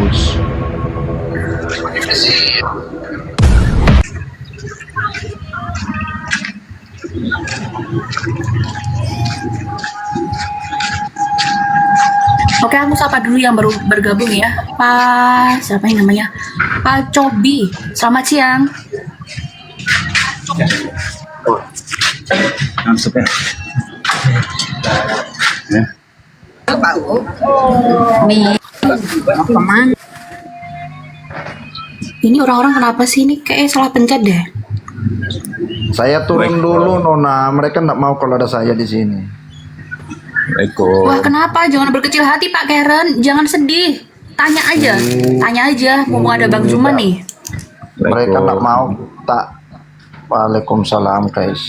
bagus. Oke, aku sapa dulu yang baru bergabung ya. Pak, siapa yang namanya? Pak Cobi. Selamat siang. Langsung ya. Nih. Ini orang-orang kenapa sih ini kayak salah pencet deh? Saya turun dulu, Nona. Mereka nggak mau kalau ada saya di sini. Wah, kenapa? Jangan berkecil hati, Pak Karen. Jangan sedih. Tanya aja. Tanya aja. Mumpung ada Bang Zuma nih. Mereka nggak mau. Tak. Waalaikumsalam, guys.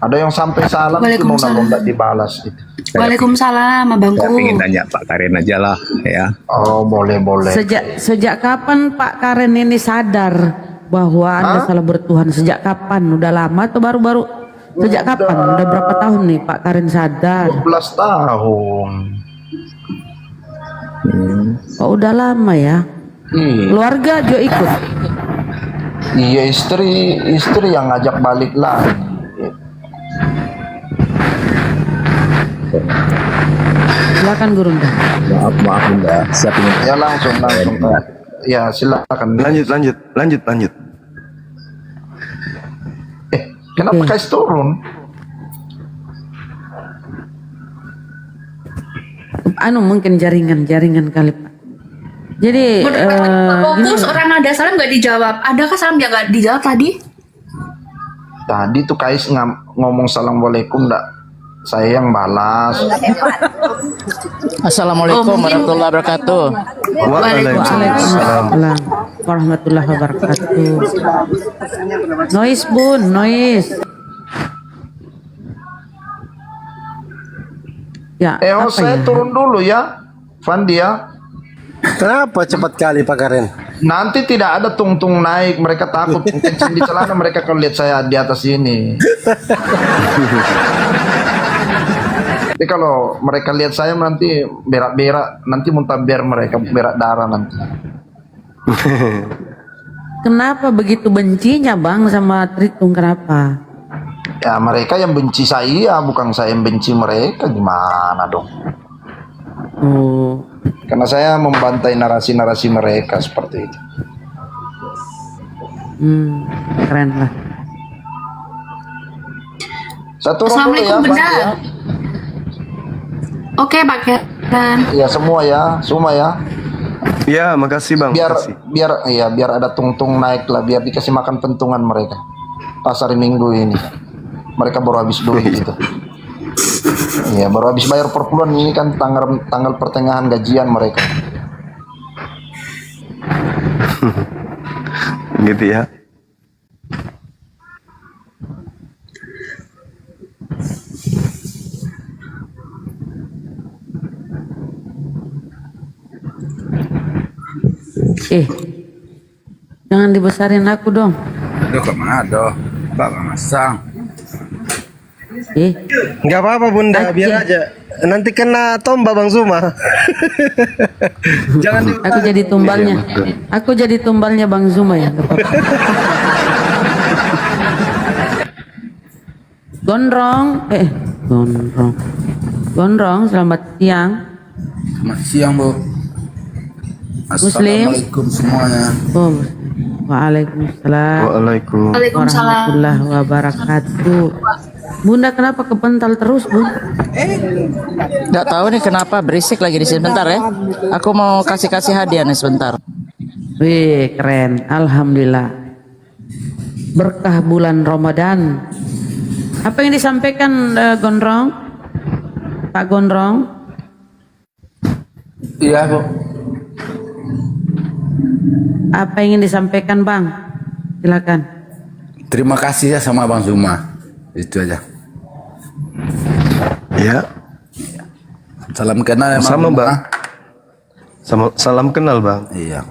Ada yang sampai salam itu Nona nggak dibalas gitu. Waalaikumsalam, Abangku. Saya ingin tanya Pak Karen aja lah ya. Oh, boleh. Sejak kapan Pak Karen ini sadar bahwa Anda salah bertuhan? Sejak kapan? Udah lama atau baru-baru? Sejak kapan? Udah berapa tahun nih Pak Karen sadar? 12 tahun. Oh, udah lama ya. Keluarga juga ikut? Iya, istri yang ngajak balik lagi. Silakan Gurunda. Maaf Bunda, siap ini. Ya langsung. Ya silakan. Lanjut. Kenapa guys turun? Mungkin jaringan kali Pak. Jadi Fokus orang ada salam nggak dijawab. Adakah salam yang nggak dijawab tadi? Tadi tuh Kais ngomong assalamualaikum, enggak saya yang balas. Assalamualaikum warahmatullahi wabarakatuh. Waalaikumsalam warahmatullahi wabarakatuh. Noise Bun, noise. Ya, Saya turun dulu ya, Fandi ya. Kenapa cepat kali Pak Karen? Nanti tidak ada tung-tung naik, mereka takut kencing di celana mereka kalau lihat saya di atas ini. Tapi kalau mereka lihat saya nanti berak-berak, nanti muntah biar mereka berak darah nanti. Kenapa begitu bencinya Bang sama Tritung, kenapa? Ya mereka yang benci saya, bukan saya yang benci mereka, gimana dong? Oh, Karena saya membantai narasi-narasi mereka seperti itu. keren lah. Saya turun dulu ya, Assalamualaikum, Bang, Bunda. ya. Oke, Pak Karen. Ya semua ya. Ya, makasih Bang. Makasih. Biar ada tung-tung naik lah, biar dikasih makan pentungan mereka. Pas hari Minggu ini. Mereka baru habis duit gitu. Iya, baru habis bayar per bulan ini kan tanggal pertengahan gajian mereka. Gitu ya. Jangan dibesarin aku dong. Aduh kemana Pak Masang. Nggak apa-apa Bunda, biar aja. Nanti kena tombak Bang Zuma. Jangan di... Aku jadi tumbalnya. Aku jadi tumbalnya Bang Zuma ya. Nggak apa-apa. Gondrong, selamat siang. Selamat siang Bu. Muslim. Assalamualaikum semuanya. Oh, waalaikumsalam. Waalaikumsalam. Warahmatullahi wabarakatuh. Bunda kenapa kepental terus, Bun? Nggak tahu nih kenapa berisik lagi di sini. Bentar ya. Aku mau kasih hadiah nih sebentar. Wih, keren. Alhamdulillah. Berkah bulan Ramadan. Apa yang disampaikan Gondrong? Pak Gondrong? Iya Bu. Apa yang ingin disampaikan Bang? Silakan. Terima kasih ya sama Bang Zuma. Itu aja. Ya. Salam kenal ya Sama Bang. Salam kenal Bang. Iya.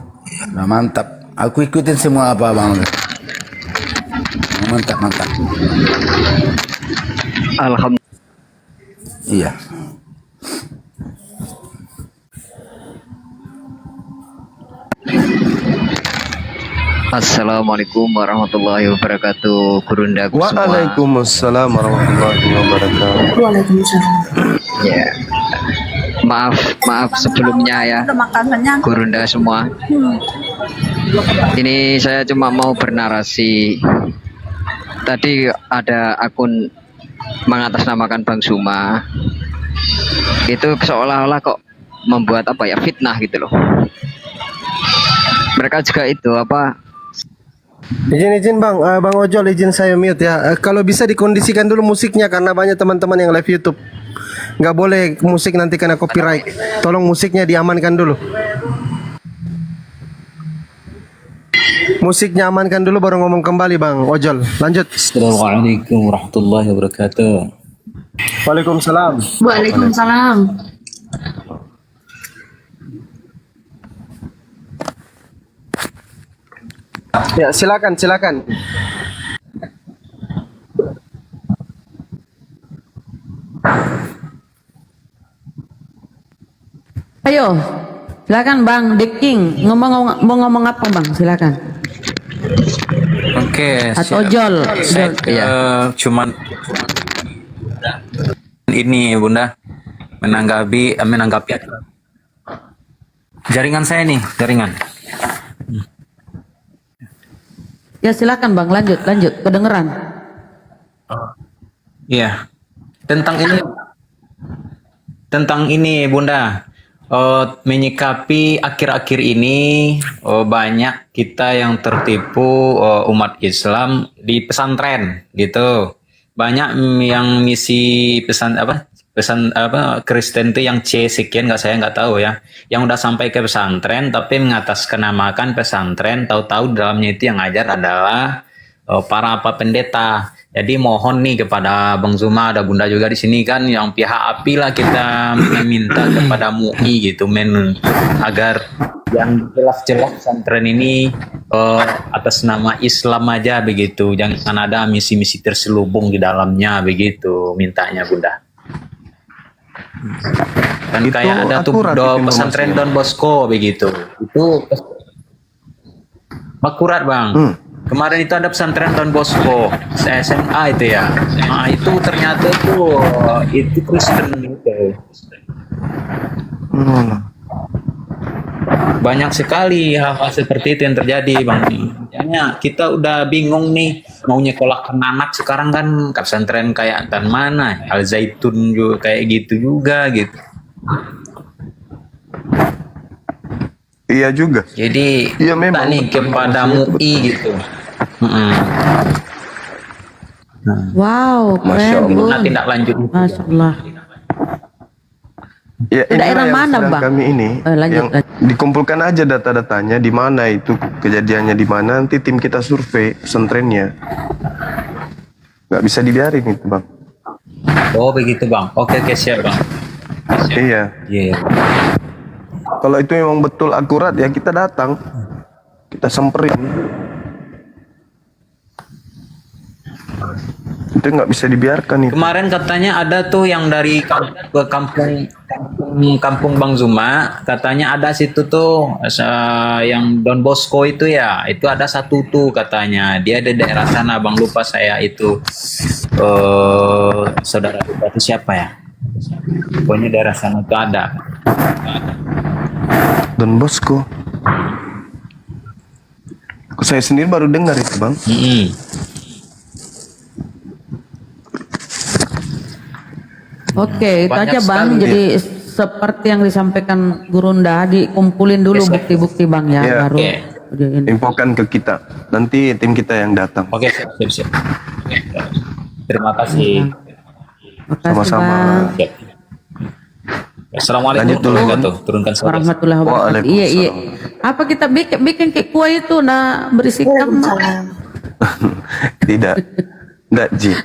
Nah, mantap. Aku ikutin semua apa Bang. Mantap. Alhamdulillah. Iya. Assalamualaikum warahmatullahi wabarakatuh, Gurundaku semua. Waalaikumsalam warahmatullahi wabarakatuh. Waalaikumsalam. Ya, maaf sebelumnya ya, Gurunda semua. Ini saya cuma mau bernarasi. Tadi ada akun mengatasnamakan Bang Zuma. Itu seolah-olah kok membuat apa ya, fitnah gitu loh. Mereka juga itu apa? Izin bang, bang Ojol izin saya mute ya. Kalau bisa dikondisikan dulu musiknya karena banyak teman-teman yang live YouTube. Nggak boleh musik nanti kena copyright. Tolong musiknya diamankan dulu. Musiknya amankan dulu baru ngomong kembali bang Ojol. Lanjut. Assalamualaikum warahmatullahi wabarakatuh. Waalaikumsalam. Waalaikumsalam. Ya silakan. Ayo, silakan Bang The King. Mau ngomong apa Bang? Silakan. Oke, Atau siap. Jol. Saya cuman ini Bunda menanggapi jaringan saya nih, jaringan. Ya silakan Bang, lanjut. Kedengeran. Iya. Tentang ini Bunda. Menyikapi akhir-akhir ini banyak kita yang tertipu umat Islam di pesantren gitu. Banyak yang misi pesan Kristen itu yang C sekian saya nggak tahu ya. Yang udah sampai ke pesantren tapi mengatasnamakan pesantren, tahu-tahu dalamnya itu yang ngajar adalah para pendeta. Jadi mohon nih kepada Bang Zuma, ada Bunda juga di sini kan, yang pihak API lah kita meminta kepada MUI gitu, agar yang jelas-jelas pesantren ini atas nama Islam aja begitu, jangan ada misi-misi terselubung di dalamnya begitu, mintanya Bunda. Dan Itu kayak ada tuh pesantren Don Bosco begitu, itu akurat Bang. Kemarin itu ada pesantren Don Bosco, SMA itu ya. Nah itu ternyata tuh itu Kristen gitu. Banyak sekali hal-hal seperti itu yang terjadi Bang. Makanya kita udah bingung nih mau nyekolahkan anak sekarang kan ke pesantren kayak tan mana, Al Zaitun juga kayak gitu juga gitu. Iya juga. Jadi iya, memang nih kepada MUI gitu. Wow, keren Bu. Nah, tindak lanjut. Masya Allah. Ya, Daerah inilah yang mana, sedang Bang? kami ini Lanjut. dikumpulkan aja data-datanya di mana itu kejadiannya, di mana nanti tim kita survei pesantrennya. Nggak bisa dibiarin itu Bang. Oh begitu Bang. Oke siap Bang. Iya. Iya. Kalau itu memang betul akurat ya kita datang, kita semperin. Itu nggak bisa dibiarkan itu. Kemarin katanya ada tuh yang dari kampung Bang Zuma, katanya ada situ tuh yang Don Bosco itu ya, itu ada satu tuh katanya, dia ada daerah sana Bang, lupa saya itu saudara kita itu siapa ya, pokoknya daerah sana itu ada. Don Bosco. Saya sendiri baru dengar itu Bang. Oke, itu Banyak aja Bang. sekali, Jadi seperti yang disampaikan Gurunda, dikumpulin dulu bukti-bukti Bang ya, Iya. baru ini. Infokan ke kita. Nanti tim kita yang datang. Oke, siap. Terima kasih. Makasih Sama-sama. Bang. Siap. Assalamualaikum Lanjut dulu. warahmatullahi wabarakatuh. Turunkan saudara. Warahmatullahi wabarakatuh. Iya. Apa kita bikin kayak kue itu berisikan? Tidak. Enggak, Ji.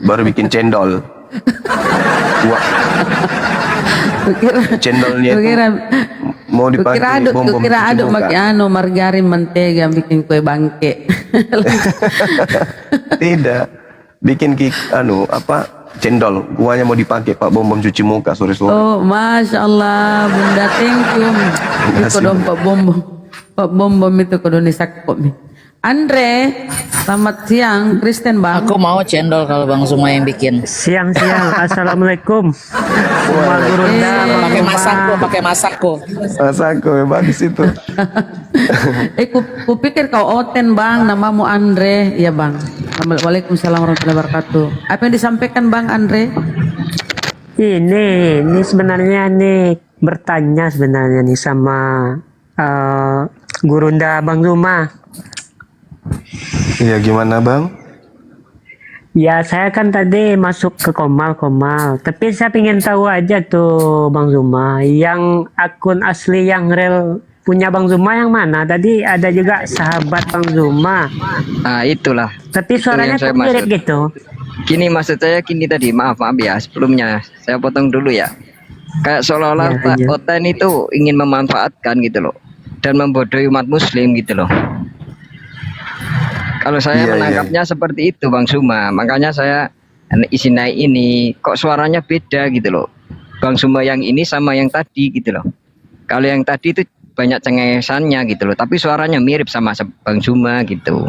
Baru bikin cendol. Wah. Cendolnya itu mau dipakai bom-bom kira cuci aduk muka. pakai margarin, mentega, bikin kue bangke. Tidak. Bikin cendol. Kuahnya mau dipakai Pak bom-bom cuci muka sore-sore. Oh, Masya Allah, Bunda, thank you. Itu kodong Pak Bom itu kodong nisakpok. Andre, selamat siang, Kristen bang. Aku mau cendol kalau Bang Zuma yang bikin. Siang-siang, assalamualaikum. Umar Gurunda, Pakai masakku, pakai masakku. Masaku bagus itu. Kupikir kau Oten bang, namamu Andre, ya bang. Waalaikumsalam warahmatullahi wabarakatuh. Apa yang disampaikan bang Andre? Ini sebenarnya nih bertanya sebenarnya nih sama Gurunda Bang Zuma. Iya gimana bang? Ya saya kan tadi masuk ke Komal, tapi saya ingin tahu aja tuh Bang Zuma, yang akun asli yang real punya Bang Zuma yang mana? Tadi ada juga sahabat Bang Zuma, Nah, itulah. tapi Itu suaranya yang saya kok mirip maksud. gitu. Gini maksud saya gini tadi, maaf ya sebelumnya saya potong dulu ya. Kayak seolah-olah Ya, Pak iya. Oten itu ingin memanfaatkan gitu loh dan membodohi umat muslim gitu loh. Kalau saya Iya, menangkapnya seperti itu Bang Zuma, makanya saya isi naik ini kok suaranya beda gitu loh. Bang Zuma yang ini sama yang tadi gitu loh. Kalau yang tadi itu banyak cengengesannya gitu loh, tapi suaranya mirip sama Bang Zuma gitu.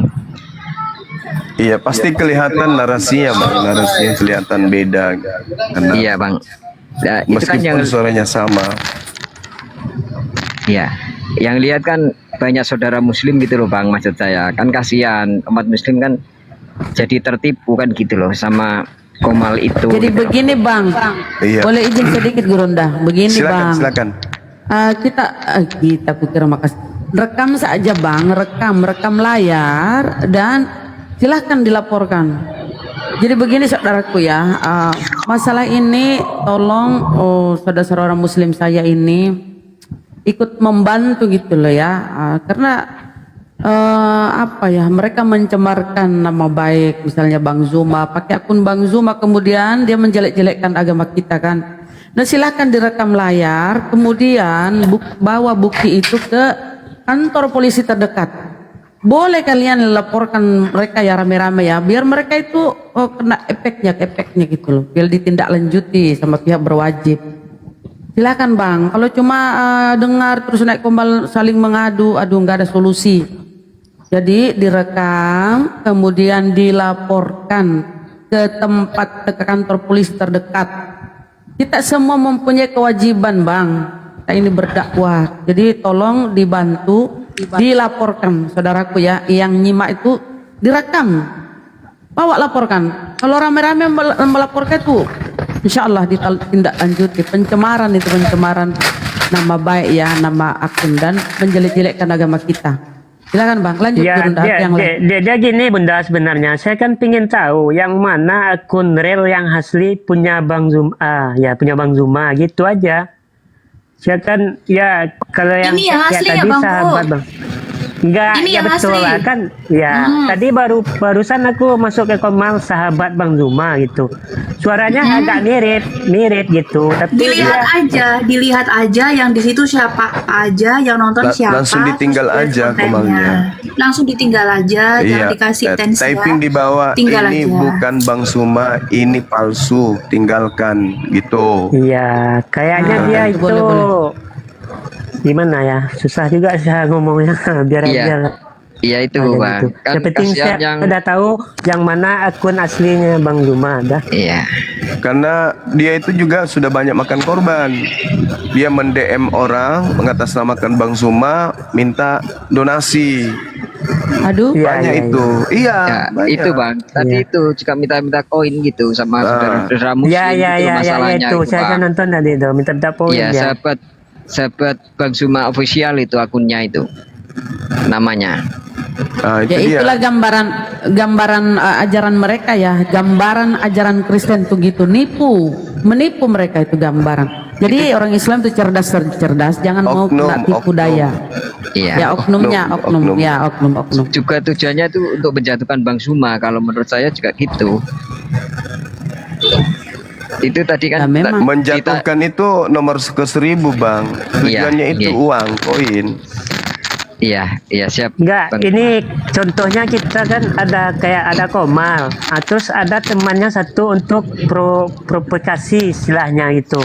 Iya pasti kelihatan narasinya bang, narasinya kelihatan beda. Karena Iya Bang. Nah, itu kan yang suaranya sama. ya, yang lihat kan banyak saudara muslim gitu loh Bang, maksud saya. Kan kasihan umat muslim kan jadi tertipu kan gitu loh sama Komal itu. Jadi gitu loh. begini bang, Iya. boleh izin sedikit Gurunda. Begini Silakan bang. silakan. Kita pikir makasih. Rekam saja bang, rekam layar dan silahkan dilaporkan. Jadi begini saudaraku ya, masalah ini tolong saudara-saudara muslim saya ini ikut membantu gitu loh ya, karena apa ya, mereka mencemarkan nama baik misalnya Bang Zuma, pakai akun Bang Zuma kemudian dia menjelek-jelekkan agama kita kan. Nah silahkan direkam layar, kemudian bawa bukti itu ke kantor polisi terdekat. Boleh kalian laporkan mereka ya rame-rame ya, biar mereka itu kena efeknya gitu loh, biar ditindaklanjuti sama pihak berwajib. Silakan bang, kalau cuma dengar terus naik Komal saling mengadu, aduh nggak ada solusi. Jadi direkam, kemudian dilaporkan ke ke kantor polisi terdekat. Kita semua mempunyai kewajiban bang, kita ini berdakwah. Jadi tolong dibantu, dilaporkan saudaraku ya, yang nyimak itu direkam, bawa laporkan. Kalau rame-rame melaporkan itu, insya Allah ditindaklanjuti. Pencemaran itu pencemaran nama baik ya, nama akun dan menjelek-jelekkan agama kita. Silakan bang, lanjut Ya, Bunda, yang lain. dia gini Bunda, sebenarnya saya kan pingin tahu yang mana akun real yang asli punya Bang Zuma, ya punya Bang Zuma gitu aja. Saya kan ya kalau yang Ini yang ya, asli ya, tadi Bang sahabat Bu? Bang. Enggak, Ini ya yang betul asli. lah kan. Ya, tadi barusan aku masuk ke Komal sahabat Bang Zuma gitu. Suaranya agak mirip gitu. Tapi Dilihat aja yang di situ siapa aja, yang nonton siapa. Langsung ditinggal terus aja kontennya. Komalnya. Langsung ditinggal aja, jangan dikasih tensi typing ya. di bawah, Tinggal ini aja. bukan Bang Zuma, ini palsu, tinggalkan gitu. iya, kayaknya dia itu boleh. gimana ya? Susah juga saya ngomongnya. Biar Iya. aja lah. Iya itu Ada Bang. gitu. Kan Yang penting kasihan saya yang udah tahu yang mana akun aslinya Bang Zuma dah. iya. Karena dia itu juga sudah banyak makan korban. Dia mend-DM orang mengatasnamakan Bang Zuma, minta donasi. Aduh, Iya, Banyak iya, itu. Iya, Ya, banyak. itu Bang. Tadi Iya. itu juga minta-minta koin gitu sama saudara-saudara muslim Ya gitu masalahnya itu itu, saya kan Bang. nonton tadi itu minta poin Iya, ya. sahabat Bang Zuma official itu akunnya itu. Namanya. Nah, itu ya dia. itulah gambaran ajaran mereka ya, gambaran ajaran Kristen tuh gitu, menipu mereka itu gambaran. Jadi orang Islam itu cerdas, jangan mau kena tipu daya. Iya. Ya oknumnya, Oknum. oknum. Juga tujuannya itu untuk menjatuhkan Bang Zuma. Kalau menurut saya juga gitu. Itu tadi kan Ya, memang. Menjatuhkan itu nomor ke-1000 Bang. Tujuannya Iya, itu iya. uang, koin. Iya siap. Enggak, Bang. ini contohnya kita kan ada Komal, terus ada temannya satu untuk provokasi istilahnya gitu.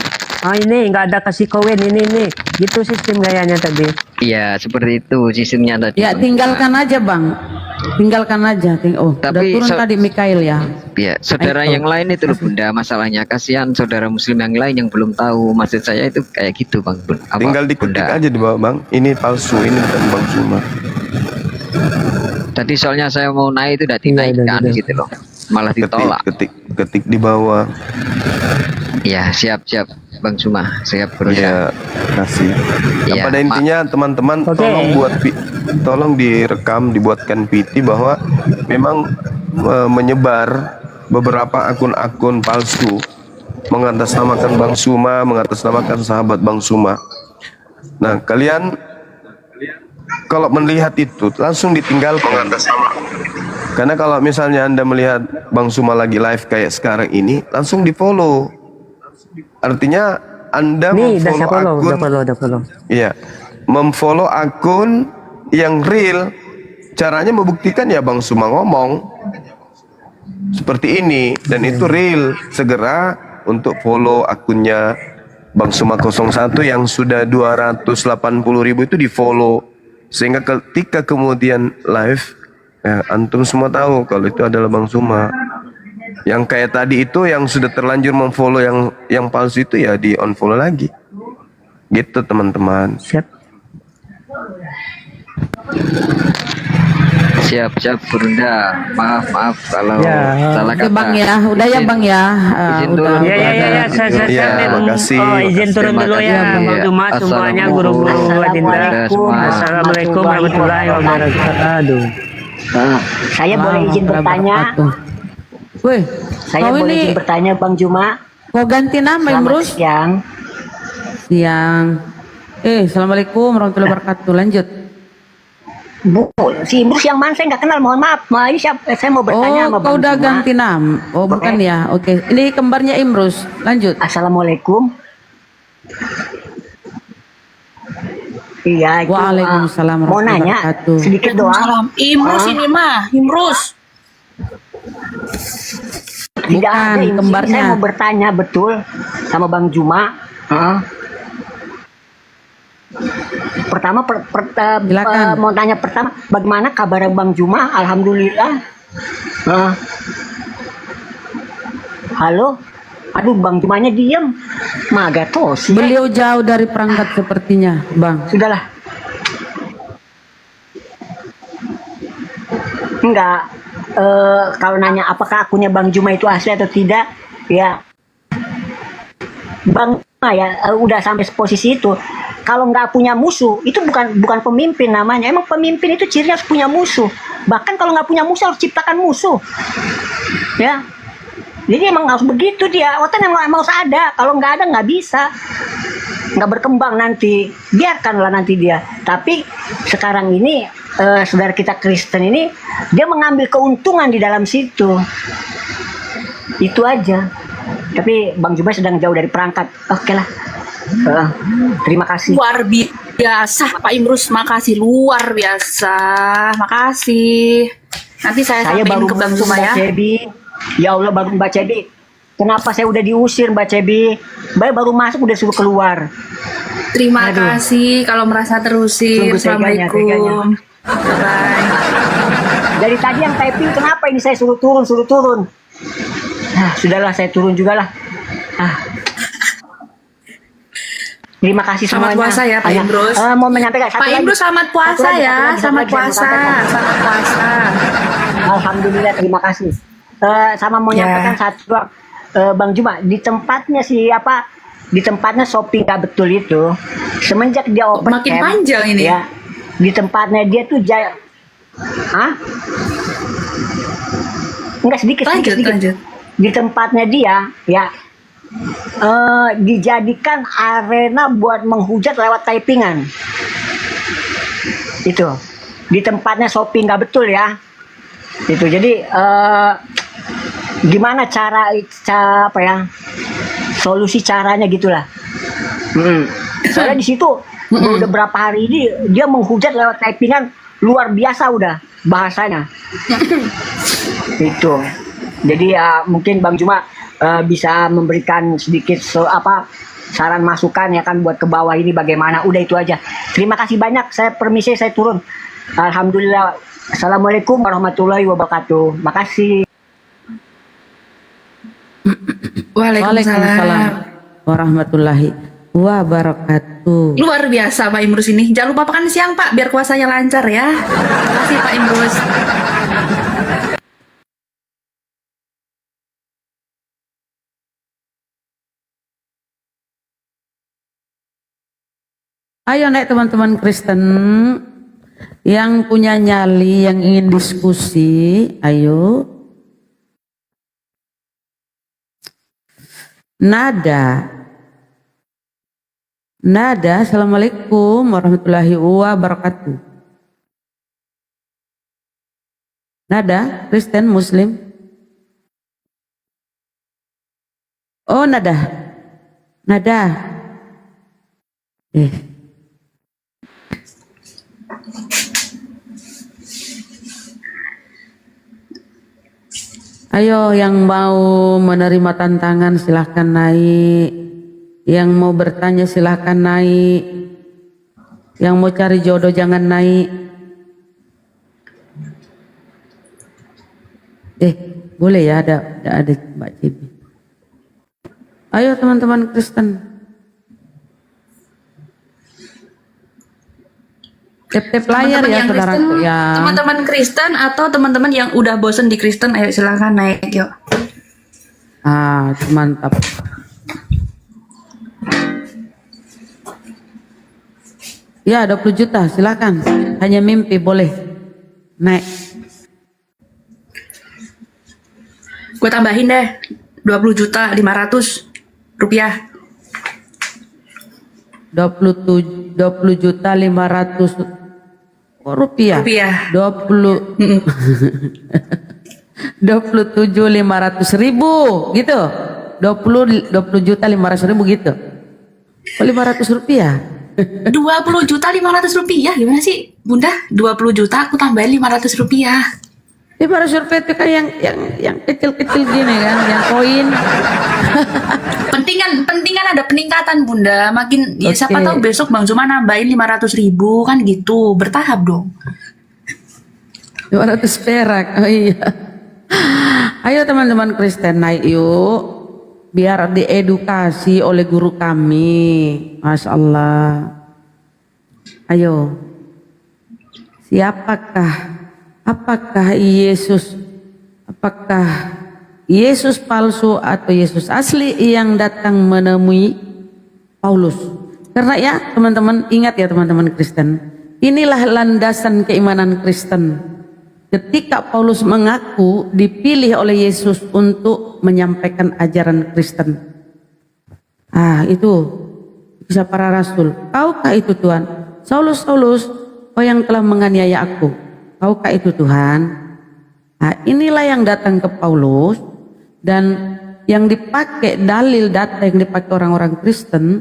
Oh ini nggak ada kasih koin ini gitu sistem gayanya tadi. Iya, seperti itu sistemnya tadi. Ya Bang. tinggalkan aja bang. Tinggalkan aja. Udah Tapi turun tadi Mikael ya. Ya, saudara Ayo. yang lain itu loh Bunda, masalahnya kasihan saudara muslim yang lain yang belum tahu. Maksud saya itu kayak gitu Bang Apa, Tinggal diketik Bunda. aja di bawah bang. Ini palsu, ini bukan Bang Zuma. Tadi soalnya saya mau naik itu udah dinaikkan gitu loh. Malah ditolak. Ketik di bawah. Ya, siap Bang Zuma, siap Bunda. Ya, kasih. Ya, Iya, pada intinya teman-teman tolong direkam, dibuatkan PT bahwa memang menyebar beberapa akun-akun palsu mengatasnamakan Bang Zuma, mengatasnamakan sahabat Bang Zuma. Nah, kalian kalau melihat itu langsung ditinggalkan. Karena kalau misalnya Anda melihat Bang Zuma lagi live kayak sekarang ini, langsung di-follow. Artinya Anda memfollow akun. Udah follow. Iya, memfollow akun yang real. Caranya membuktikan ya Bang Zuma ngomong seperti ini dan itu real. Segera untuk follow akunnya Bang Zuma 01 yang sudah 280.000 itu di follow, sehingga ketika kemudian live antum semua tahu kalau itu adalah Bang Zuma. Yang kayak tadi itu yang sudah terlanjur memfollow yang palsu itu ya di unfollow lagi. Gitu teman-teman. Siap Bunda. Maaf kalau salah Oke kata. Bang ya, udah ya Bang ya. Izin Udah. turun. Ya, Ya, makasih. izin turun dulu ya, Bang Zuma, semuanya guru-guru Adinda. Assalamualaikum warahmatullahi wabarakatuh. Saya boleh izin bertanya? Wih, Saya kau boleh ini izin bertanya Bang Zuma? mau ganti nama Selamat Imrus? siang. Assalamualaikum warahmatullahi wabarakatuh. Lanjut. Bu, si Imrus yang mana saya nggak kenal, mohon maaf. Ini siapa? Saya mau bertanya sama Oh, kau Bang udah Zuma. ganti nama. Oh, bukan ya. Oke. Ini kembarnya Imrus. Lanjut. Assalamualaikum. Iya, itu, Waalaikumsalam mau nanya warahmatullahi wabarakatuh. sedikit doang. Salam. Imrus ini mah, Imrus. Tidak Bukan, ada ini. kembarnya. Saya mau bertanya betul sama Bang Zuma. Pertama, Silakan. mau tanya pertama, bagaimana kabar Bang Zuma? Alhamdulillah. Halo, aduh Bang Zumanya diem, magatos. Beliau jauh dari perangkat sepertinya, Bang. Sudahlah. Enggak. Kalau nanya apakah akunnya Bang Zuma itu asli atau tidak, ya Bang Zuma ya udah sampai posisi itu. Kalau nggak punya musuh, itu bukan pemimpin namanya. Emang pemimpin itu cirinya harus punya musuh. Bahkan kalau nggak punya musuh harus ciptakan musuh. Ya. Jadi emang harus begitu dia. Otak emang harus ada. Kalau nggak ada nggak bisa. Nggak berkembang nanti. Biarkanlah nanti dia. Tapi sekarang ini saudara kita Kristen ini dia mengambil keuntungan di dalam situ. Itu aja. Tapi Bang Zuma sedang jauh dari perangkat. Oke lah. Terima kasih. Luar biasa Pak Imrus, makasih luar biasa. Makasih. Nanti saya Saya sampaikan baru ke Bang masuk, Zuma Mbak ya. Cebi. Ya Allah, baru Mbak Cebi. Kenapa saya udah diusir Mbak Cebi? Mbak baru masuk udah suruh keluar. Terima Aduh. kasih kalau merasa terusir. Sungguh teganya, Assalamualaikum. Bye. Dari tadi yang typing kenapa ini saya suruh turun. Nah, sudahlah saya turun juga lah. Terima kasih Selamat semuanya. puasa ya Pak Imrus. Mau menyampaikan satu Pak lagi. Imrus selamat puasa Satu lagi, ya. satu Selamat lagi, puasa. saya mau sampaikan. Selamat puasa. Alhamdulillah, terima kasih. Sama mau Ya. nyampaikan satu doang. Bang Zuma, di tempatnya di tempatnya shopping gak betul itu, semenjak dia open Makin camp, panjang ini. ya, di tempatnya dia tuh enggak sedikit. Lanjut. Di tempatnya dia ya dijadikan arena buat menghujat lewat typingan. Itu di tempatnya shopping nggak betul ya. Itu jadi gimana cara apa ya, solusi caranya gitulah. Soalnya di situ udah berapa hari ini dia menghujat lewat typingan luar biasa udah bahasanya. Itu jadi mungkin Bang Zuma bisa memberikan sedikit saran masukan ya kan buat ke bawah ini bagaimana. Udah itu aja. Terima kasih banyak. Saya permisi, saya turun. Alhamdulillah Assalamualaikum warahmatullahi wabarakatuh. Makasih. Waalaikumsalam. warahmatullahi wabarakatuh. Luar biasa Pak Imrus ini. Jangan lupa makan siang Pak, biar puasanya lancar ya. Terima kasih Pak Imrus. Ayo naik teman-teman Kristen yang punya nyali, yang ingin diskusi, ayo. Nada, assalamualaikum warahmatullahi wabarakatuh. Nada, Kristen, Muslim. Oh, nada. Ayo yang mau menerima tantangan silahkan naik. Yang mau bertanya silahkan naik. Yang mau cari jodoh jangan naik. Boleh ya, ada Mbak Cibi. Ayo teman-teman Kristen. Tap layar ya saudaraku ya. Teman-teman Kristen atau teman-teman yang udah bosen di Kristen, ayo silahkan naik yuk. Mantap. Ya 20 juta silakan. Hanya mimpi boleh. Naik. Gue tambahin deh 20 juta 500 rupiah. 20 juta 500 rupiah. 27.500.000 gitu. 20 juta 500.000 gitu. Kok 500 rupiah? 20 juta 500 rupiah gimana sih Bunda? 20 juta aku tambahin 500 rupiah. 500 rupiah itu kan yang kecil-kecil gini kan, yang koin. pentingan ada peningkatan Bunda. Makin ya, siapa tahu besok Bang Zuma nambahin 500.000 kan gitu, bertahap dong. 500 perak. Oh iya. Ayo teman-teman Kristen naik yuk. Biar diedukasi oleh guru kami. Masya Allah. Ayo. Apakah Yesus palsu atau Yesus asli yang datang menemui Paulus? Karena ya teman-teman, ingat ya teman-teman Kristen, inilah landasan keimanan Kristen. Ketika Paulus mengaku dipilih oleh Yesus untuk menyampaikan ajaran Kristen. Itu bisa para rasul. Kaukah itu Tuhan? Saulus, oh yang telah menganiaya aku. Kaukah itu Tuhan? Inilah yang datang ke Paulus. Dan yang dipakai dalil data yang dipakai orang-orang Kristen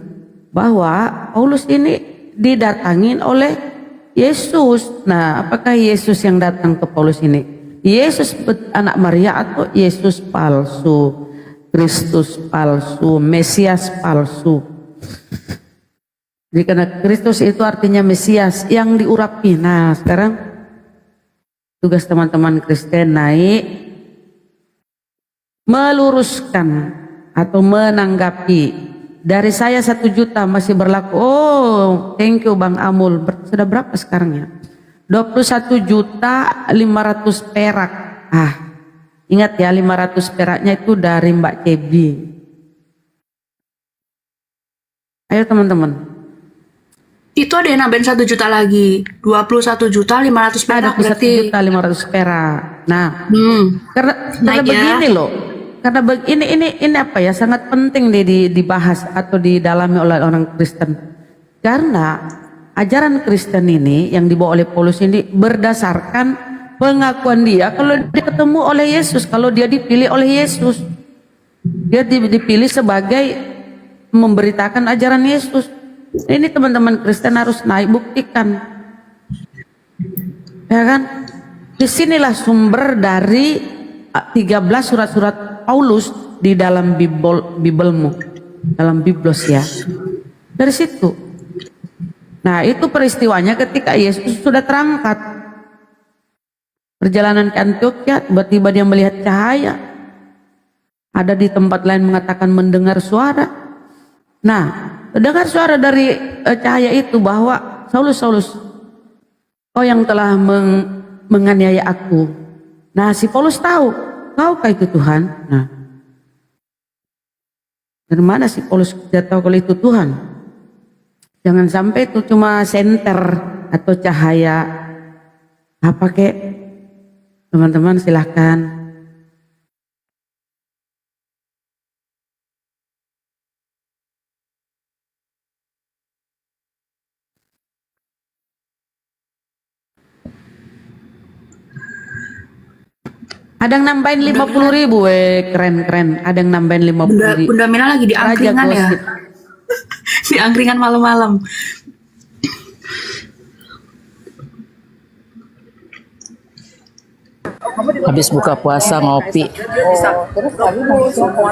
bahwa Paulus ini didatangin oleh Yesus. Nah, apakah Yesus yang datang ke Paulus ini? Yesus anak Maria atau Yesus palsu? Kristus palsu, Mesias palsu. Jadi karena Kristus itu artinya Mesias yang diurapi. Nah, sekarang tugas teman-teman Kristen naik meluruskan atau menanggapi. Dari saya 1 juta masih berlaku. Oh, thank you Bang Amul. Sudah berapa sekarang ya? 21 juta 500 perak. Ingat ya 500 peraknya itu dari Mbak Cebi. Ayo teman-teman. Itu ada yang nambahin 1 juta lagi. 21 juta 500 perak berarti. 1 juta 500 perak. Nah, karena begini loh. Karena ini apa ya, sangat penting dibahas atau didalami oleh orang Kristen. Karena ajaran Kristen ini yang dibawa oleh Paulus ini berdasarkan pengakuan dia kalau dia ketemu oleh Yesus, kalau dia dipilih oleh Yesus. Dia dipilih sebagai memberitakan ajaran Yesus. Ini teman-teman Kristen harus naik buktikan. Ya kan? Disinilah sumber dari 13 surat-surat Paulus di dalam Bibelmu, dalam Biblos ya. Dari situ. Nah, itu peristiwanya ketika Yesus sudah terangkat. perjalanan ke Antioquia, tiba-tiba dia melihat cahaya. Ada di tempat lain mengatakan mendengar suara. Nah, dengar suara dari cahaya itu bahwa Saulus, Saulus, kau yang telah menganiaya aku. Nah, si Paulus tahu, kaukah itu Tuhan? Nah, dari mana si Paulus tidak tahu kalau itu Tuhan? Jangan sampai itu cuma senter atau cahaya apa kek? Teman-teman silahkan. Ada yang nambahin 50.000, keren. Ada yang nambahin 50.000. Bunda Mila lagi di angkringan ya. gosip. Di angkringan malam-malam. Habis buka puasa ngopi.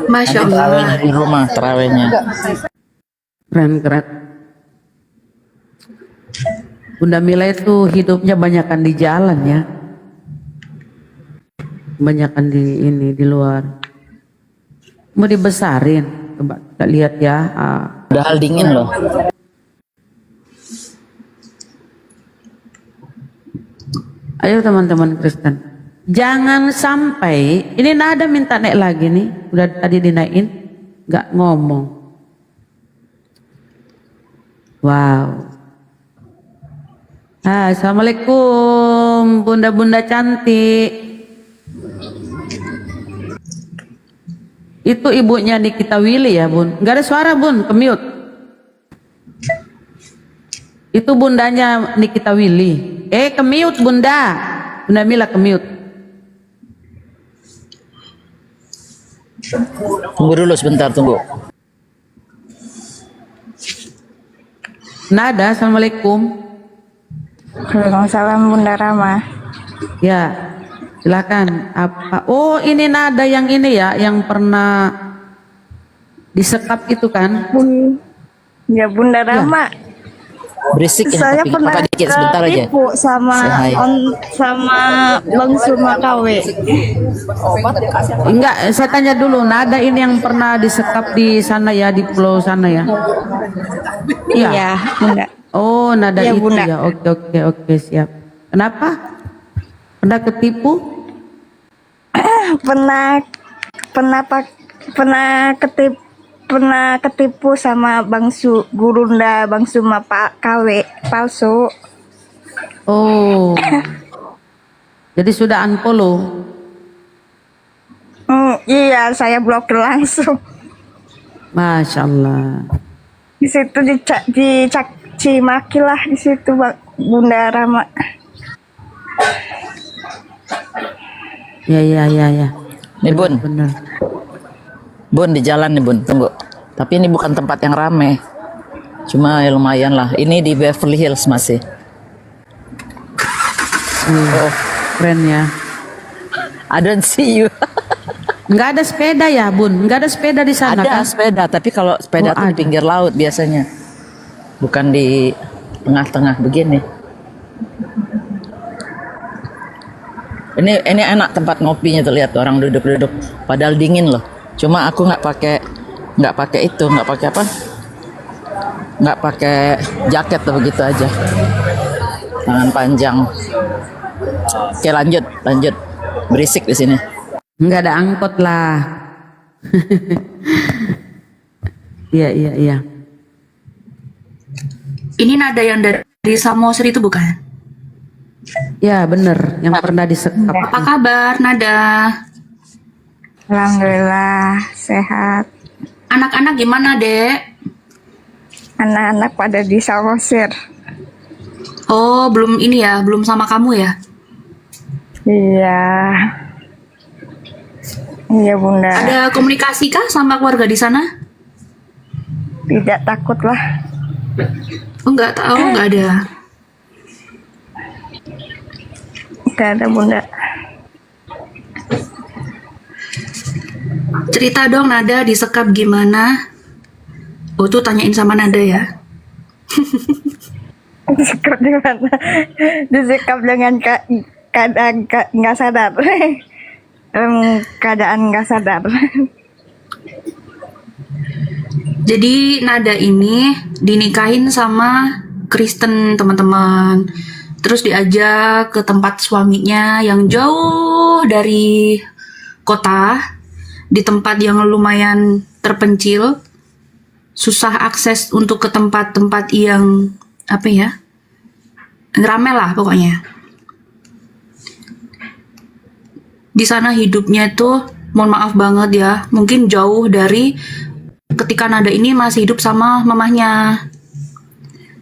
Masya Nanti Allah. terawihnya di rumah, terawihnya. Keren. Bunda Mila itu hidupnya banyakan di jalan ya. Banyakan di luar. Mau dibesarin. Coba kita lihat ya. Udah hal dingin loh. Ayo teman-teman Kristen. Jangan sampai, ini nada minta naik lagi nih. Udah tadi dinaikin. Gak ngomong. Wow. Assalamualaikum bunda-bunda cantik. Itu ibunya Nikita Willy ya bun. Gak ada suara bun, ke-mute. Itu bundanya Nikita Willy. Ke-mute bunda. Bunda Mila ke-mute. Tunggu dulu sebentar, tunggu. Nada, assalamualaikum. Waalaikumsalam Bunda Rama. Ya, silakan. Apa? Oh, ini nada yang ini ya, yang pernah disekap itu kan? Ya Bunda Rama. Berisik ya, Saya tapi pernah apa dikit sebentar aja. ketipu sama Say hi. sama Bang Suma KW. Enggak, saya tanya dulu, nada ini yang pernah disekap di sana ya, di pulau sana ya? Iya, Bunda. Oh, nada Iya, itu Bunda. ya. Oke, siap. Kenapa? Pernah ketipu? Pernah ketipu sama Gurunda Bang Suma Pak KW palsu. Oh. Jadi sudah unfollow. Iya, saya blokir langsung. Masya Allah. Di situ dicaci maki lah di situ Bunda Rama. Ya. Nih Bun, Benar. Bun di jalan nih Bun, tunggu. Tapi ini bukan tempat yang rame. Cuma ya lumayan lah. Ini di Beverly Hills masih. Keren ya. I don't see you. Enggak ada sepeda ya, Bun? Enggak ada sepeda di sana Ada kan? sepeda, tapi kalau sepeda Oh, tuh di ada. pinggir laut biasanya. Bukan di tengah-tengah begini. Ini enak tempat ngopinya tuh, lihat orang duduk-duduk. Padahal dingin loh. Cuma aku nggak pakai itu, nggak pakai apa? Nggak pakai jaket tuh, begitu aja. Tangan panjang. Oke, lanjut. Berisik di sini. Enggak ada angkot lah. Iya. Ini nada yang dari Samosir itu bukan? Ya, bener. Yang pernah disekap. Apa kabar Nada? Alhamdulillah sehat. Anak-anak gimana, Dek? Anak-anak pada di Samosir. Oh, belum ini ya, belum sama kamu ya? Iya. Iya Bunda. Ada komunikasi kah sama keluarga di sana? Tidak takut lah. Oh, nggak tahu, nggak ada. Tidak ada Bunda. Cerita dong Nada disekap gimana? Oh, tuh tanyain sama Nada ya. Disekap di mana? Disekap dengan keadaan nggak sadar. Dalam keadaan nggak sadar. Jadi Nada ini dinikahin sama Kristen teman-teman. Terus diajak ke tempat suaminya yang jauh dari kota, di tempat yang lumayan terpencil, susah akses untuk ke tempat-tempat yang apa ya, rame lah pokoknya. Di sana hidupnya itu, mohon maaf banget ya, mungkin jauh dari ketika Nada ini masih hidup sama mamahnya.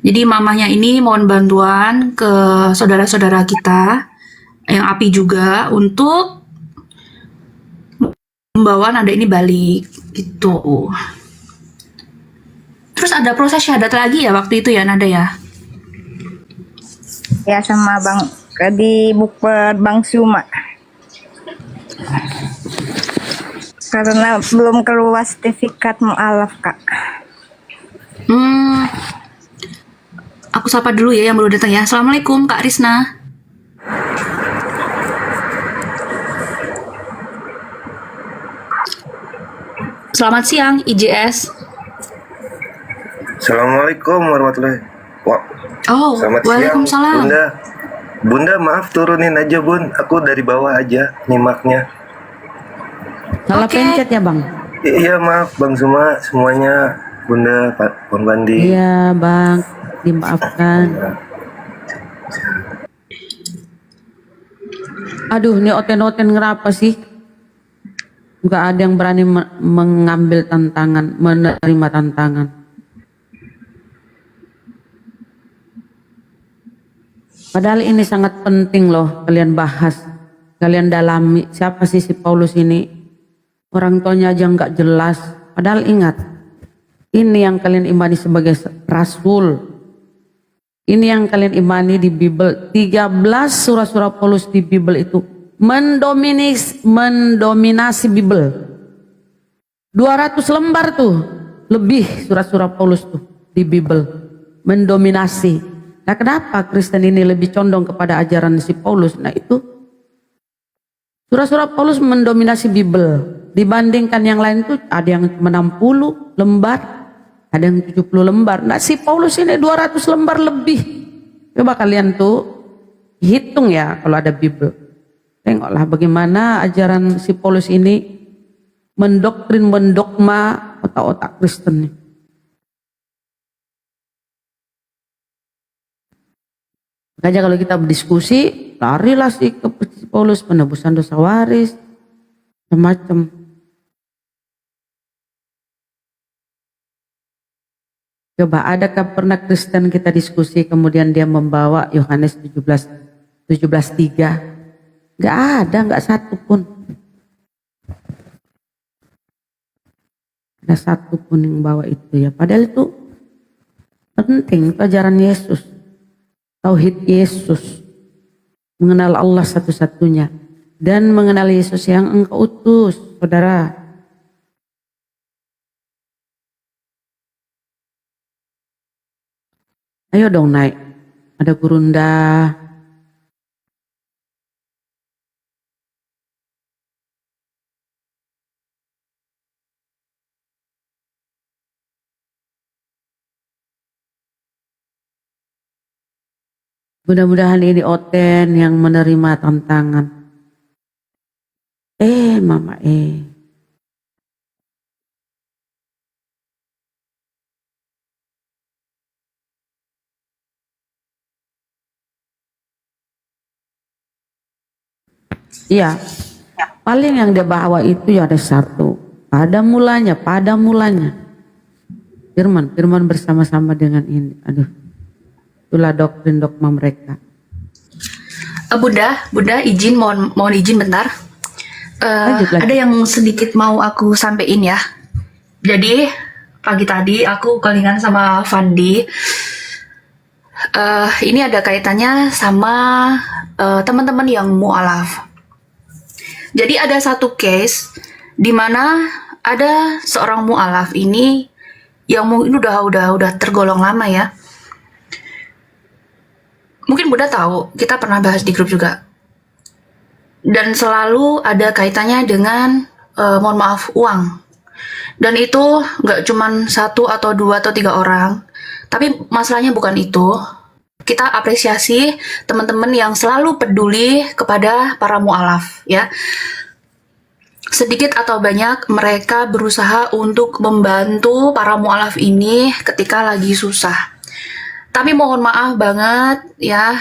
Jadi mamahnya ini mohon bantuan ke saudara-saudara kita yang api juga untuk membawa Nada ini balik gitu. Terus ada proses syahadat lagi ya waktu itu ya Nada ya? Ya sama di Bukber Bang Suma. Karena belum keluar sertifikat mu'alaf, Kak. Aku sapa dulu ya yang baru datang ya. Assalamualaikum Kak Risna. Selamat siang IJS. Assalamualaikum warahmatullahi wabarakatuh. Oh, Selamat siang, waalaikumsalam. Bunda maaf turunin aja Bun, aku dari bawah aja nyimaknya. Salah pencet ya Bang? Iya maaf Bang Suma semuanya, Bunda, Pak Bang Bandi. Iya Bang, dimaafkan. Aduh, ini oten-oten ngapa sih? Nggak ada yang berani mengambil tantangan, menerima tantangan. Padahal ini sangat penting loh kalian bahas, kalian dalami. Siapa sih si Paulus ini? Orang tuanya aja nggak jelas. Padahal ingat, ini yang kalian imani sebagai rasul. Ini yang kalian imani di Bible. 13 surah-surah Paulus di Bible itu mendominasi Bible. 200 lembar tuh lebih surah-surah Paulus tuh di Bible mendominasi. Nah kenapa Kristen ini lebih condong kepada ajaran si Paulus? Nah itu surah-surah Paulus mendominasi Bible. Dibandingkan yang lain tuh ada yang cuma 60 lembar, ada yang 70 lembar. Nah si Paulus ini 200 lembar lebih. Coba kalian tuh hitung ya kalau ada Bible. Tengoklah bagaimana ajaran si Paulus ini mendokma otak-otak Kristen. Makanya kalau kita berdiskusi, larilah sih ke Paulus, penebusan dosa waris, semacam. Coba adakah pernah Kristen kita diskusi kemudian dia membawa Yohanes 17:3? Gak ada, gak satu pun. Ada satu pun yang bawa itu ya. Padahal itu penting, itu ajaran Yesus. Tauhid Yesus. Mengenal Allah satu-satunya. Dan mengenal Yesus yang engkau utus, saudara. Ayo dong naik. Ada gurunda. Mudah-mudahan ini Oten yang menerima tantangan. Mama Iya, paling yang dia bawa itu ya ada satu. Pada mulanya. Firman bersama-sama dengan ini. Aduh. Itulah doktrin dogma mereka. Bunda izin mohon izin bentar. Ada yang sedikit mau aku sampein ya. Jadi pagi tadi aku callingan sama Fandi. Ini ada kaitannya sama teman-teman yang mu'alaf. Jadi ada satu case di mana ada seorang mu'alaf ini yang mungkin udah tergolong lama ya. Mungkin Bunda tahu, kita pernah bahas di grup juga. dan selalu ada kaitannya dengan mohon maaf uang. Dan itu nggak cuman 1 atau 2 atau 3 orang, tapi masalahnya bukan itu. Kita apresiasi teman-teman yang selalu peduli kepada para mu'alaf ya. Sedikit atau banyak mereka berusaha untuk membantu para mu'alaf ini ketika lagi susah. Tapi mohon maaf banget ya,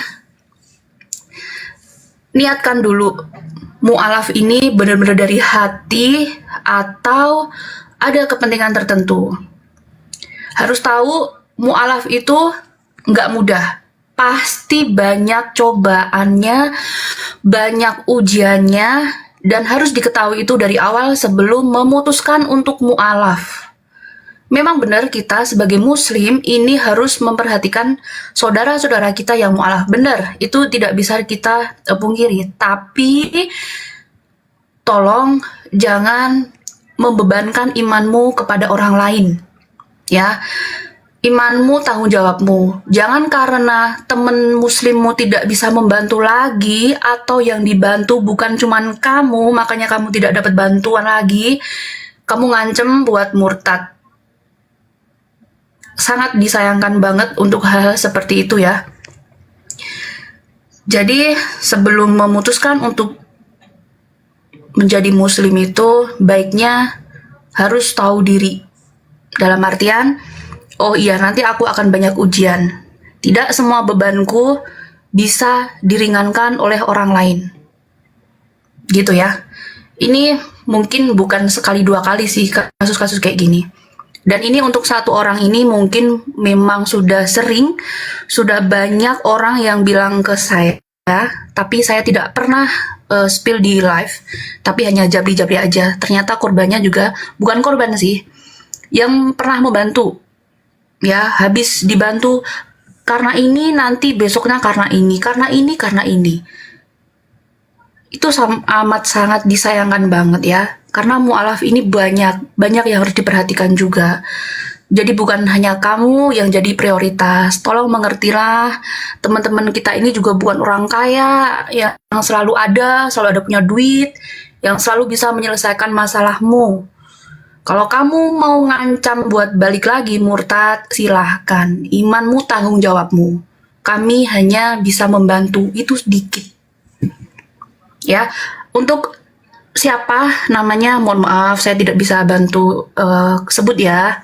niatkan dulu mu'alaf ini benar-benar dari hati atau ada kepentingan tertentu. Harus tahu mu'alaf itu nggak mudah. Pasti banyak cobaannya, banyak ujiannya, dan harus diketahui itu dari awal sebelum memutuskan untuk mu'alaf. Memang benar kita sebagai muslim ini harus memperhatikan saudara-saudara kita yang mu'alaf. Benar, itu tidak bisa kita pungkiri. Tapi tolong jangan membebankan imanmu kepada orang lain. Ya. Imanmu tanggung jawabmu. Jangan karena teman muslimmu tidak bisa membantu lagi atau yang dibantu bukan cuman kamu, makanya kamu tidak dapat bantuan lagi, kamu ngancem buat murtad. Sangat disayangkan banget untuk hal seperti itu ya. Jadi sebelum memutuskan untuk menjadi muslim itu baiknya harus tahu diri. Dalam artian, oh iya nanti aku akan banyak ujian. Tidak semua bebanku bisa diringankan oleh orang lain. Gitu ya. Ini mungkin bukan sekali 2 kali sih kasus-kasus kayak gini. Dan ini untuk 1 orang ini mungkin memang sudah sering, sudah banyak orang yang bilang ke saya, tapi saya tidak pernah spill di live, tapi hanya jabri-jabri aja. Ternyata korbannya juga bukan korban sih, yang pernah membantu. Ya, habis dibantu karena ini, nanti besoknya karena ini, karena ini, karena ini. Itu amat sangat disayangkan banget ya. Karena mu'alaf ini banyak yang harus diperhatikan juga. Jadi bukan hanya kamu yang jadi prioritas. Tolong mengertilah, teman-teman kita ini juga bukan orang kaya yang selalu ada punya duit, yang selalu bisa menyelesaikan masalahmu. Kalau kamu mau ngancam buat balik lagi murtad, silahkan. Imanmu tanggung jawabmu. Kami hanya bisa membantu, itu sedikit. Ya, untuk siapa namanya, mohon maaf, saya tidak bisa bantu sebut ya,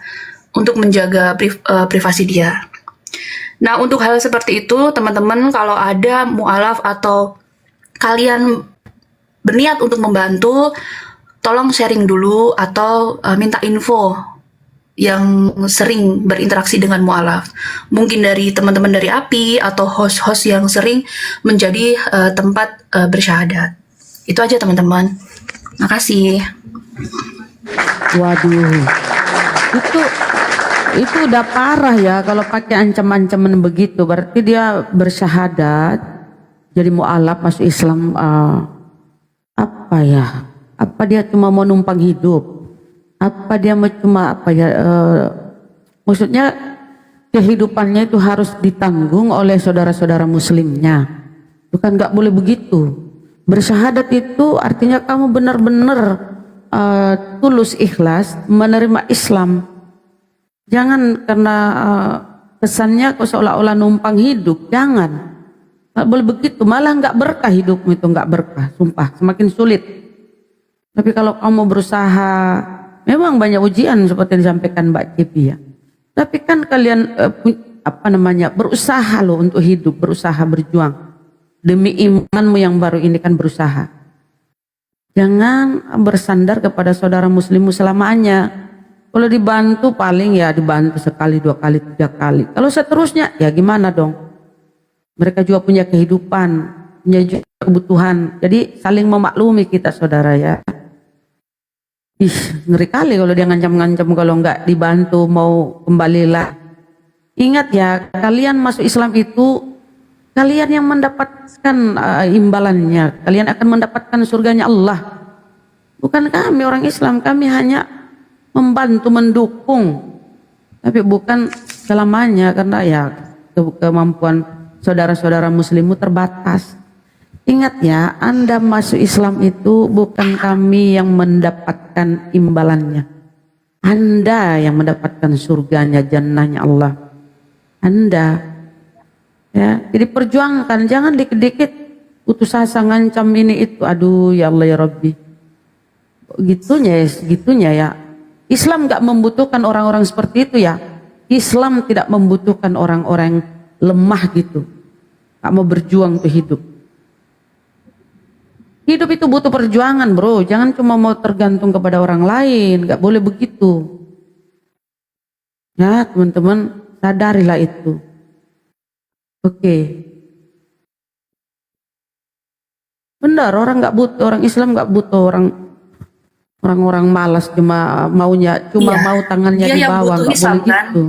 untuk menjaga privasi dia. Nah, untuk hal seperti itu, teman-teman, kalau ada mu'alaf atau kalian berniat untuk membantu, tolong sharing dulu atau minta info yang sering berinteraksi dengan mu'alaf. Mungkin dari teman-teman dari API atau host-host yang sering menjadi tempat bersyahadat. Itu aja teman-teman. Makasih. Waduh, itu udah parah ya kalau pakai ancam-ancaman begitu. Berarti dia bersyahadat jadi mu'alaf masuk Islam. Apa ya? Apa dia cuma mau numpang hidup? Apa dia cuma apa ya? Maksudnya kehidupannya itu harus ditanggung oleh saudara-saudara muslimnya. Bukan nggak boleh begitu. Bersyahadat itu artinya kamu benar-benar tulus ikhlas menerima Islam. Jangan karena kesannya kok seolah-olah numpang hidup. Jangan. Nggak boleh begitu. Malah nggak berkah hidupmu itu, nggak berkah. Sumpah, semakin sulit. Tapi kalau kamu berusaha, memang banyak ujian seperti yang disampaikan Mbak Cepi ya. Tapi kan kalian berusaha loh untuk hidup, berusaha berjuang. Demi imanmu yang baru ini kan berusaha. Jangan bersandar kepada saudara muslimmu selamanya. Kalau dibantu paling ya dibantu sekali, 2 kali, 3 kali. Kalau seterusnya ya gimana dong? Mereka juga punya kehidupan, punya juga kebutuhan. Jadi saling memaklumi kita saudara ya. Ngeri kali kalau dia ngancam-ngancam kalau nggak dibantu mau kembalilah. Ingat ya, kalian masuk Islam itu kalian yang mendapatkan imbalannya. Kalian akan mendapatkan surganya Allah. Bukan kami orang Islam, kami hanya membantu, mendukung. Tapi bukan selamanya karena ya kemampuan saudara-saudara muslimmu terbatas. Ingat ya, Anda masuk Islam itu bukan kami yang mendapatkan imbalannya. Anda yang mendapatkan surganya, jannahnya Allah. Anda. Ya, jadi perjuangkan, jangan dikit-dikit putus asa ngancam ini itu. Aduh ya Allah ya Rabbi. Segitunya ya. Islam gak membutuhkan orang-orang seperti itu ya. Islam tidak membutuhkan orang-orang lemah gitu. Gak mau berjuang untuk hidup. Hidup itu butuh perjuangan bro. Jangan cuma mau tergantung kepada orang lain. Gak boleh begitu. Ya teman-teman, sadarilah itu. Oke. Benar, orang nggak butuh, orang Islam nggak butuh orang-orang malas cuma maunya Iya. mau tangannya Dia di yang bawah, butuh nggak Islam, boleh kan? gitu.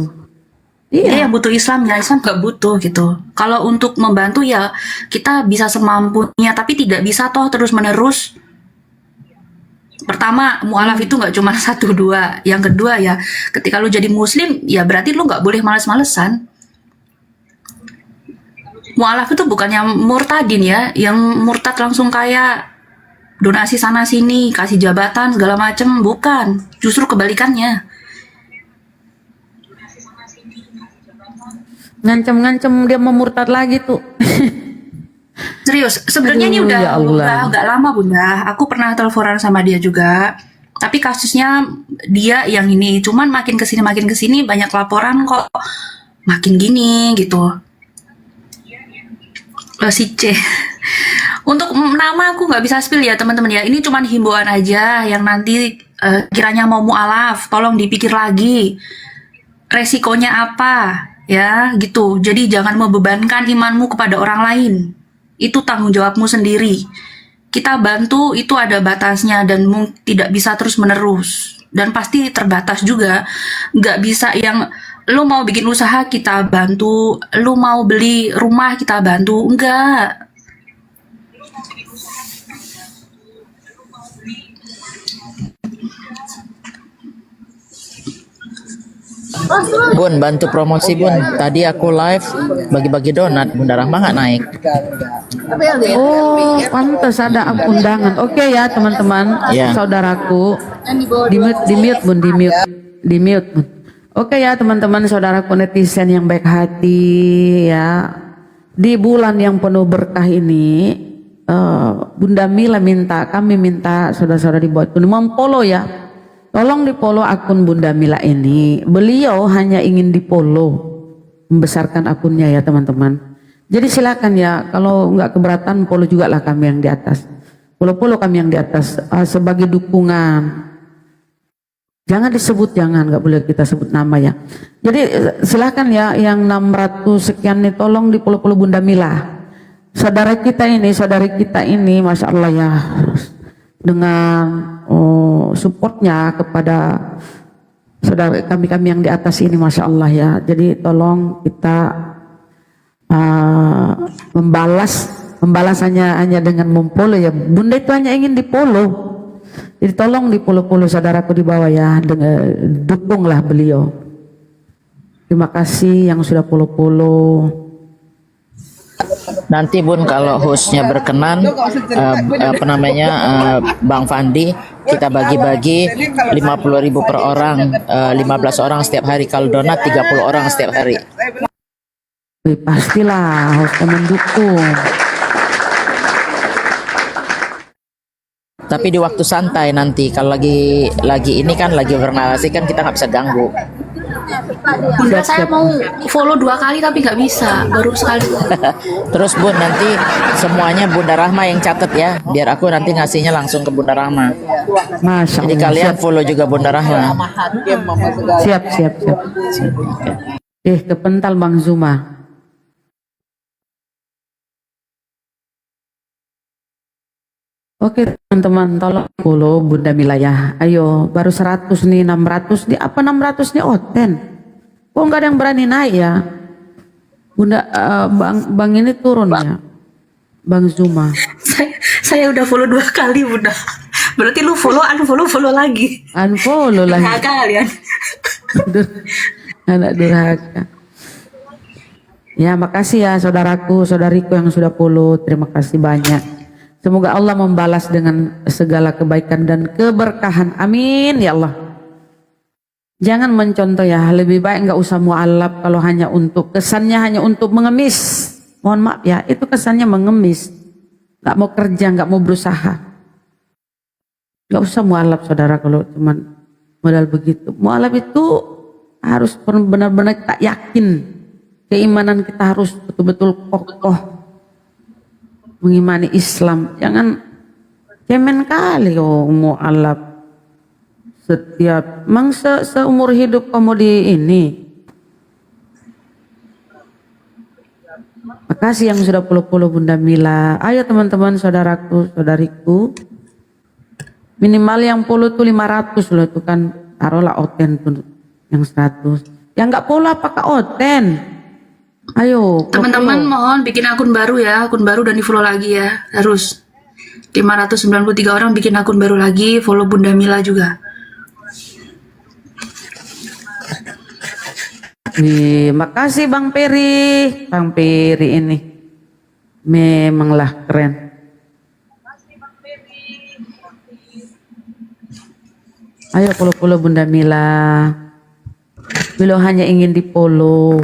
Iya. Dia yang butuh Islam ya, Islam nggak butuh gitu. Kalau untuk membantu ya kita bisa semampunya, tapi tidak bisa toh terus menerus. Pertama, mualaf itu nggak cuma 1-2. Yang kedua ya, ketika lu jadi muslim, ya berarti lu nggak boleh males-malesan. Mualaf itu bukannya murtadin ya, yang murtad langsung kayak donasi sana sini, kasih jabatan segala macem, bukan. Justru kebalikannya. Ngancem-ngancem dia mau murtad lagi tuh. Serius, sebenarnya ini Aduh, udah ya Allah. agak lama bunda. Aku pernah teleponan sama dia juga. Tapi kasusnya dia yang ini, cuman makin kesini banyak laporan kok, makin gini gitu. Si C. Untuk nama aku nggak bisa spill ya teman-teman ya. Ini cuman himbauan aja yang nanti kiranya mau mualaf, tolong dipikir lagi resikonya apa ya gitu. Jadi jangan membebankan imanmu kepada orang lain. Itu tanggung jawabmu sendiri. Kita bantu itu ada batasnya dan tidak bisa terus menerus dan pasti terbatas juga. Nggak bisa yang lu mau bikin usaha kita bantu, lu mau beli rumah kita bantu, enggak. Bun, bantu promosi Bun. Tadi aku live bagi-bagi donat, Bunda Rahma nggak naik. Oh, pantas ada undangan. Oke ya teman-teman, Ya. saudaraku. Di mute Bun, di mute Bun. Oke ya teman-teman, saudaraku netizen yang baik hati ya. Di bulan yang penuh berkah ini, Bunda Mila kami minta saudara-saudara dibuat memfollow ya. Tolong di follow akun Bunda Mila ini. Beliau hanya ingin di follow, membesarkan akunnya ya teman-teman. Jadi silakan ya, kalau nggak keberatan follow juga lah kami yang di atas. Follow kami yang di atas sebagai dukungan. Jangan disebut, nggak boleh kita sebut nama ya. Jadi silakan ya, yang 600 sekian nih tolong di follow Bunda Mila. Saudari kita ini, masya Allah ya, dengan supportnya kepada saudara kami yang di atas ini, masya Allah ya. Jadi tolong kita membalas hanya dengan memfollow ya. Bunda itu hanya ingin di-follow. Jadi tolong di-follow saudaraku di bawah ya, dukunglah beliau. Terima kasih yang sudah follow. Nanti Bun kalau hostnya berkenan, Bang Fandi, kita bagi-bagi 50.000 per orang, 15 orang setiap hari. Kalau donat 30 orang setiap hari. Pastilah harus mendukung. Tapi di waktu santai nanti, kalau lagi ini kan lagi bernarasi kan kita nggak bisa ganggu. Bunda saya mau follow 2 kali tapi nggak bisa, baru sekali. Terus Bun, nanti semuanya Bunda Rahma yang catat ya, biar aku nanti ngasihnya langsung ke Bunda Rahma. Masya Jadi Allah, kalian follow juga Bunda Rahma. siap. Kepental Bang Zuma. Oke teman-teman, tolong follow Bunda Mila ya. Ayo, baru 100 nih, 600 nih. Apa 600 nih oten? Kok nggak ada yang berani naik ya? Bunda, bang ini turun ya. Bang Zuma. Saya udah follow 2 kali Bunda. Berarti lu unfollow lagi. Unfollow lagi. Nah, kalian. Anak durhaka. Ya, makasih ya saudaraku, saudariku yang sudah follow. Terima kasih banyak. Semoga Allah membalas dengan segala kebaikan dan keberkahan. Amin ya Allah. Jangan mencontoh ya, lebih baik nggak usah mualaf kalau hanya untuk kesannya hanya untuk mengemis. Mohon maaf ya, itu kesannya mengemis. Nggak mau kerja, nggak mau berusaha. Nggak usah mualaf saudara kalau cuman modal begitu. Mualaf itu harus benar-benar tak yakin. Keimanan kita harus betul-betul kokoh mengimani Islam. Jangan cemen kali mualaf setiap seumur hidup kamu di ini. Makasih yang sudah puluh-puluh Bunda Mila. Ayo teman-teman, saudaraku, saudariku. Minimal yang puluh tuh 500 loh, itu kan taruhlah oten tuh yang 100. Yang nggak puluh apakah oten? Ayo Teman-teman mohon bikin akun baru ya, akun baru dan di follow lagi ya. Harus 593 orang bikin akun baru lagi, follow Bunda Mila juga. Makasih Bang Peri. Bang Peri ini memanglah keren. Ayo follow Bunda Mila. Beliau hanya ingin di follow.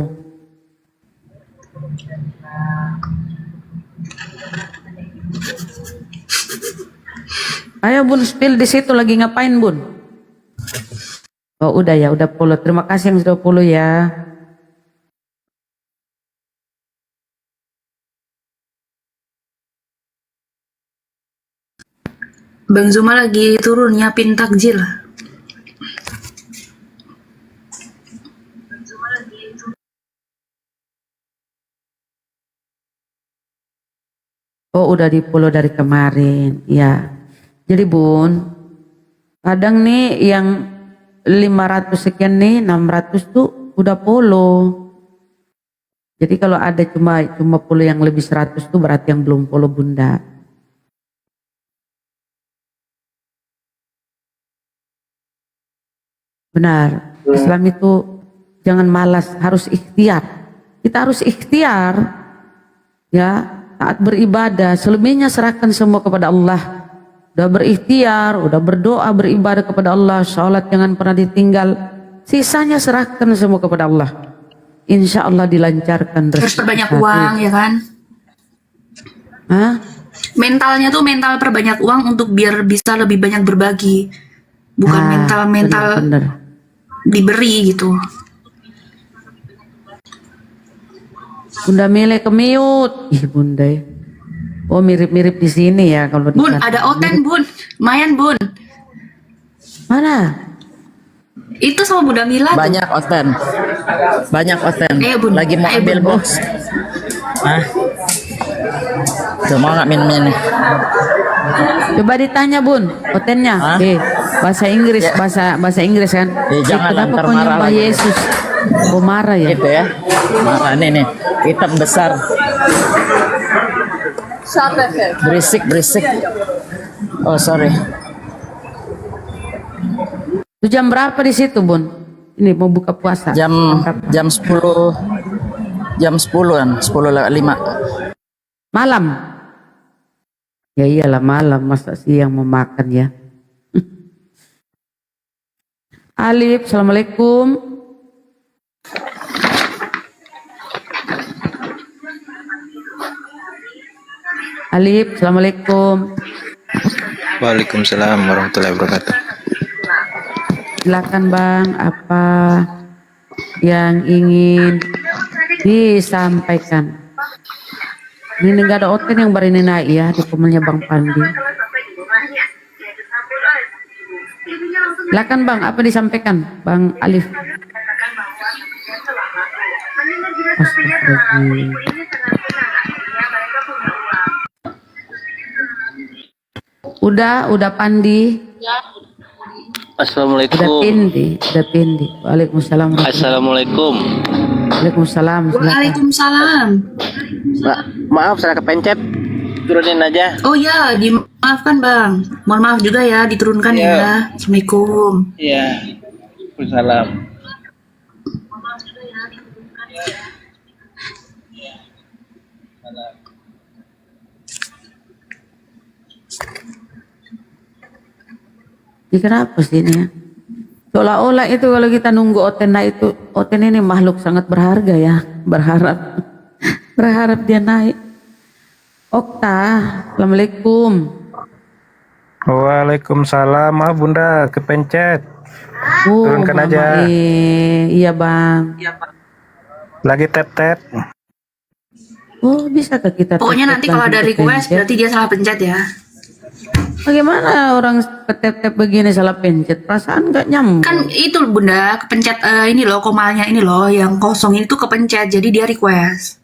Ayo Bun, spill di situ lagi ngapain Bun? Oh udah ya, udah follow. Terima kasih yang sudah follow ya. Bang Zuma lagi turun nyiapin takjil. Oh udah di follow dari kemarin ya. Jadi Bun, kadang nih yang 500 sekian nih, 600 tuh udah follow. Jadi kalau ada cuma follow yang lebih 100 tuh berarti yang belum follow Bunda. Benar, Islam itu jangan malas, harus ikhtiar. Kita harus ikhtiar ya, taat beribadah, selebihnya serahkan semua kepada Allah. Udah berikhtiar, udah berdoa, beribadah kepada Allah, sholat jangan pernah ditinggal, sisanya serahkan semua kepada Allah. Insya Allah dilancarkan. Terus perbanyak uang ya kan? Hah? Mentalnya tuh mental perbanyak uang untuk biar bisa lebih banyak berbagi, bukan mental bener. diberi gitu. Bunda Mile ke mute. Ih Bunda ya. Oh mirip-mirip di sini ya kalau Bun, ada oten Bun, lumayan Bun. Mana? Itu sama Bunda Mila tuh. Banyak oten. Banyak oten. Bun. Lagi mau ambil Bun. bos. Hah? Tuh mau nggak minumnya nih? Coba ditanya Bun, otennya. Bahasa Inggris, bahasa Inggris kan. Jangan kenapa antar kau marah nyembah lagi. Yesus? Kau marah ya? Gitu ya. Marah nih, hitam besar. Berisik. Oh sorry. Itu jam berapa di situ Bun? Ini mau buka puasa. Jam 10 kan, 10:05. Malam. Ya iyalah malam, masa siang mau makan ya. Alif, assalamualaikum. Alif, assalamualaikum. Waalaikumsalam warahmatullahi wabarakatuh. Silakan Bang, apa yang ingin disampaikan? Ini nggak ada oten yang baru ini naik ya di komelnya Bang Pandi. Silakan Bang, apa disampaikan Bang Alif? Astagfirullah. Udah Pandi. Assalamualaikum. Udah Pindi. Waalaikumsalam. Assalamualaikum. Waalaikumsalam. Waalaikumsalam. Maaf saya kepencet. Turunin aja. Oh ya, dimaafkan Bang. Mohon maaf juga ya, diturunkan ya. Assalamualaikum. Iya. Waalaikumsalam. Ini kenapa sih ini ya? Seolah-olah itu kalau kita nunggu Oten naik itu, Oten ini makhluk sangat berharga ya, berharap dia naik. Okta, Assalamualaikum. Waalaikumsalam. Maaf Bunda, kepencet. Turunkan Mama aja. Iya bang. Lagi tap-tap. Oh bisa ke kita? Pokoknya nanti kalau ada request pencet? berarti dia salah pencet ya. Bagaimana orang tap-tap begini salah pencet? Perasaan nggak nyambung. Kan itu Bunda, kepencet ini loh, komalnya ini loh, yang kosong itu kepencet, jadi dia request.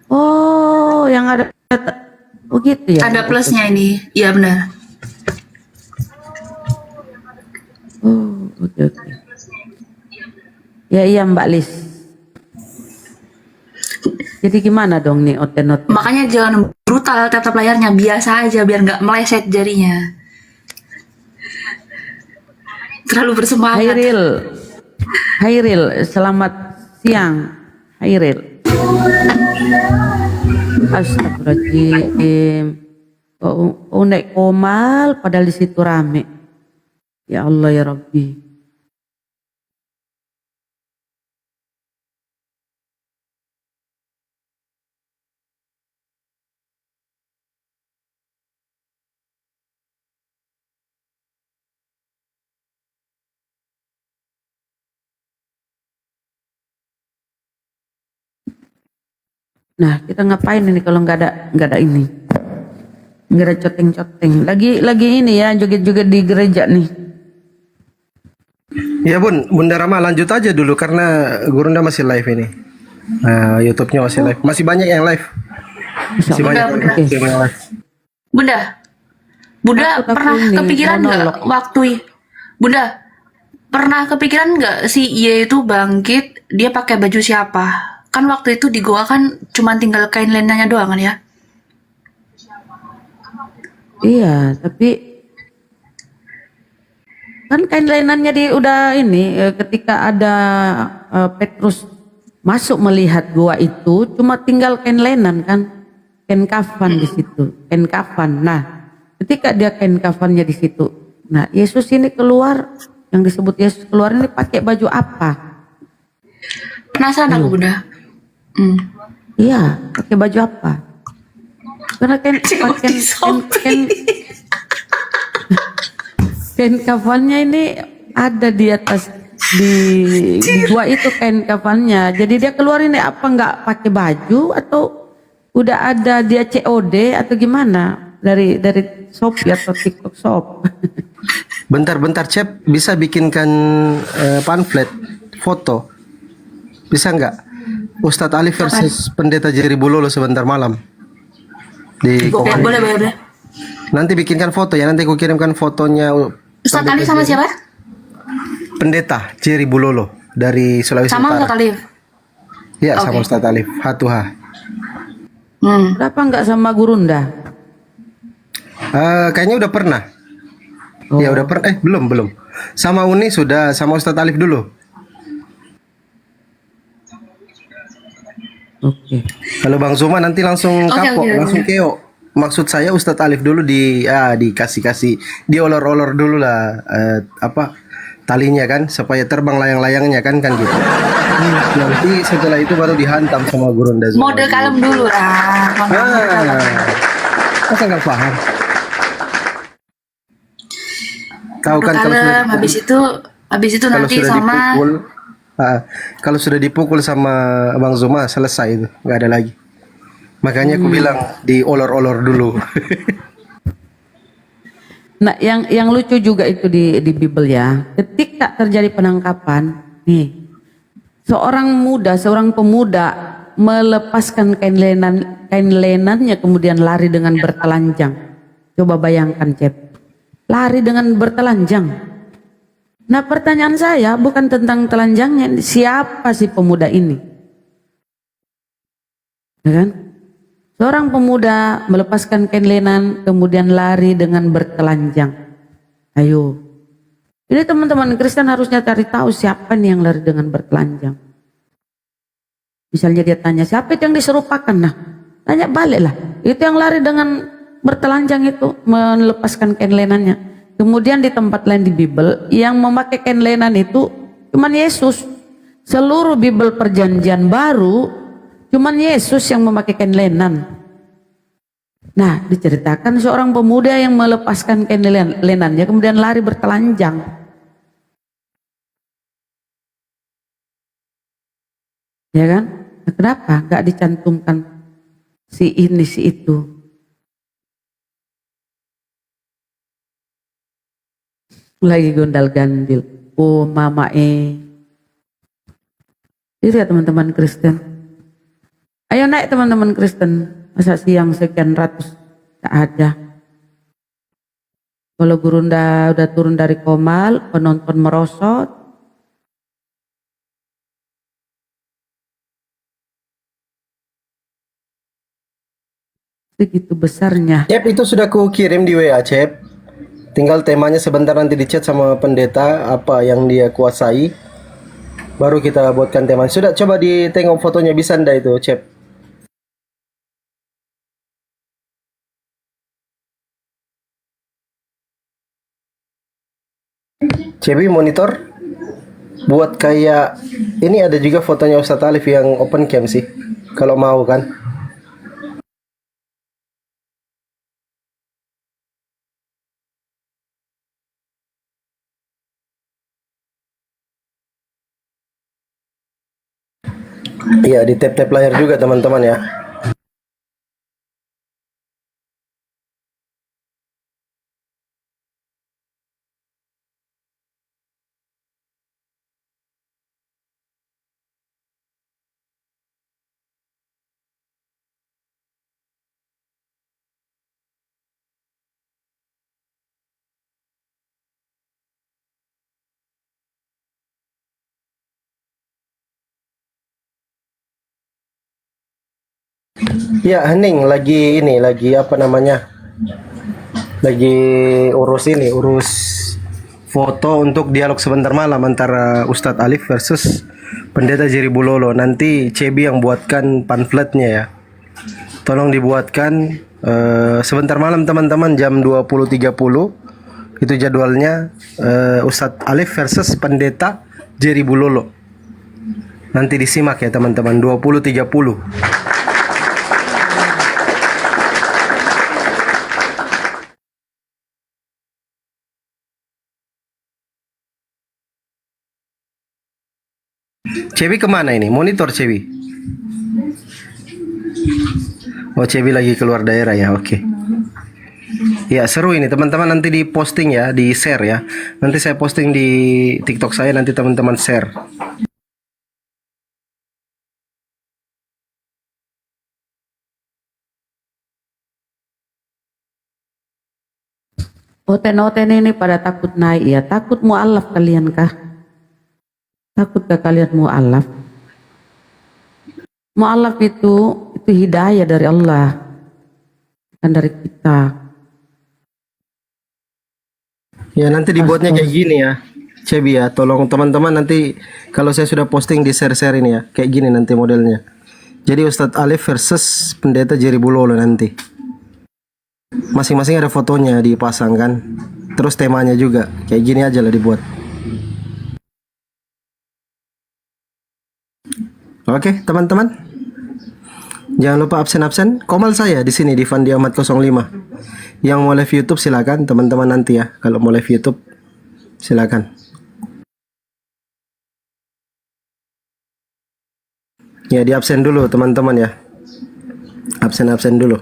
Oh, yang ada begitu ya? Ada plusnya ini, iya benar. Oh, oke. Ya iya Mbak Lis. Jadi gimana dong nih Oten? Makanya jangan brutal tap-tap layarnya, biasa aja biar nggak meleset jarinya. Terlalu bersemangat. Hairil, selamat siang. Hairil. Astagfirullahaladzim. Oh, naik komal padahal di situ rame. Ya Allah ya Rabbi. Nah, kita ngapain ini kalau nggak ada ini? Nggak ada coteng-coteng. Lagi ini ya, joget-joget di gereja nih. Ya Bunda Rama lanjut aja dulu karena Gurunda masih live ini. YouTube-nya masih live. Masih banyak yang live. Masih banyak yang live. Bunda pernah kepikiran nggak pernah kepikiran nggak si Ye itu bangkit, dia pakai baju siapa? Kan waktu itu di goa kan cuma tinggal kain lenanya doang kan ya? Iya, tapi kan kain lenannya udah ini ketika ada Petrus masuk melihat gua itu cuma tinggal kain lenan kan, kain kafan di situ, kain kafan. Nah, ketika dia kain kafannya di situ, nah Yesus ini keluar, yang disebut Yesus keluar ini pakai baju apa? Penasaran aku Bunda. Iya, pakai baju apa? Karena kain kafannya ini ada di atas di gua itu kain kafannya. Jadi dia keluar ini apa nggak pakai baju atau udah ada dia COD atau gimana dari Shopee atau TikTok Shop? Bentar Cep, bisa bikinkan pamflet foto? Bisa nggak? Ustadz Ali versus Pendeta Jerry Bulolo sebentar malam di Boleh. Nanti bikinkan foto ya, nanti aku kirimkan fotonya. Ustadz Ali sama siapa? Pendeta Jerry Bulolo dari Sulawesi Sama Utara. Ustadz Alif? Iya, sama Ustadz Alif Hatuha. Kenapa nggak sama Gurunda? Kayaknya udah pernah. Ya udah pernah. Belum. Sama Uni sudah, sama Ustadz Alif dulu. Oke. Kalau Bang Zuma nanti langsung kapok, langsung keo. Maksud saya Ustadz Alif dulu dikasih diolor-olor dulu lah talinya kan supaya terbang layang-layangnya kan gitu. Nanti setelah itu baru dihantam sama Gurunda Zuma. Mode kalem dulu Masa nggak paham? Tahu kan kalau habis itu nanti sama kalau sudah dipukul sama Bang Zuma selesai itu, nggak ada lagi. Makanya aku bilang diolor-olor dulu. Nah, yang lucu juga itu di Bible ya. Ketika terjadi penangkapan, nih seorang pemuda melepaskan kain lenannya kemudian lari dengan bertelanjang. Coba bayangkan, Cep. Lari dengan bertelanjang. Nah, pertanyaan saya bukan tentang telanjangnya, siapa sih pemuda ini? Ya kan? Seorang pemuda melepaskan kain lenan kemudian lari dengan bertelanjang. Ayo. Ini teman-teman Kristen harusnya cari tahu siapa nih yang lari dengan bertelanjang. Misalnya dia tanya, siapa itu yang diserupakan? Nah, tanya balik lah. Itu yang lari dengan bertelanjang itu melepaskan kain lenannya. Kemudian di tempat lain di Bible yang memakai kain lenan itu cuman Yesus. Seluruh Bible perjanjian baru cuman Yesus yang memakai kain lenan. Nah, diceritakan seorang pemuda yang melepaskan kain lenannya kemudian lari bertelanjang. Ya kan? Nah, kenapa nggak dicantumkan si ini si itu? Lagi gondal-gandil. Oh, mama Itu ya teman-teman Kristen. Ayo naik teman-teman Kristen. Masa siang sekian ratus tak ada. Kalau guru udah turun dari Komal, penonton merosot. Segitu besarnya. Cep, itu sudah ku kirim di WA, Cep. Tinggal temanya sebentar nanti di chat sama pendeta apa yang dia kuasai. Baru kita buatkan tema. Sudah, coba ditengok fotonya, bisa ndak itu, Cep? Cebi monitor buat kayak ini, ada juga fotonya Ustadz Alif yang open cam sih kalau mau kan. Iya, di tap-tap layar juga teman-teman ya. Ya, Hening lagi apa namanya? Lagi urus foto untuk dialog sebentar malam antara Ustadz Alif versus Pendeta Jerry Bulolo. Nanti Cebi yang buatkan pamfletnya ya. Tolong dibuatkan sebentar malam teman-teman, jam 20.30. Itu jadwalnya, Ustadz Alif versus Pendeta Jerry Bulolo. Nanti disimak ya teman-teman, 20.30. Cebi kemana ini? Monitor Cebi. Oh, Cebi lagi keluar daerah ya, oke. Ya, seru ini teman-teman, nanti di posting ya, di share ya. Nanti saya posting di TikTok saya, nanti teman-teman share. Oten-oten ini pada takut naik ya, takut mu'alaf kalian kah? Takutkah kalian mu'alaf? Mu'alaf itu hidayah dari Allah, bukan dari kita. Ya, nanti dibuatnya kayak gini ya, Cebi ya. Tolong teman-teman nanti kalau saya sudah posting di share-share ini ya, kayak gini nanti modelnya. Jadi Ustadz Alif versus Pendeta Jerry Bulolo nanti. Masing-masing ada fotonya dipasang kan. Terus temanya juga kayak gini aja lah dibuat. Oke, teman-teman. Jangan lupa absen-absen. Komal saya di sini di Fandi Ahmad 05. Yang mau live YouTube silakan teman-teman nanti ya. Kalau mau live YouTube silakan. Ya, di absen dulu teman-teman ya. Absen-absen dulu.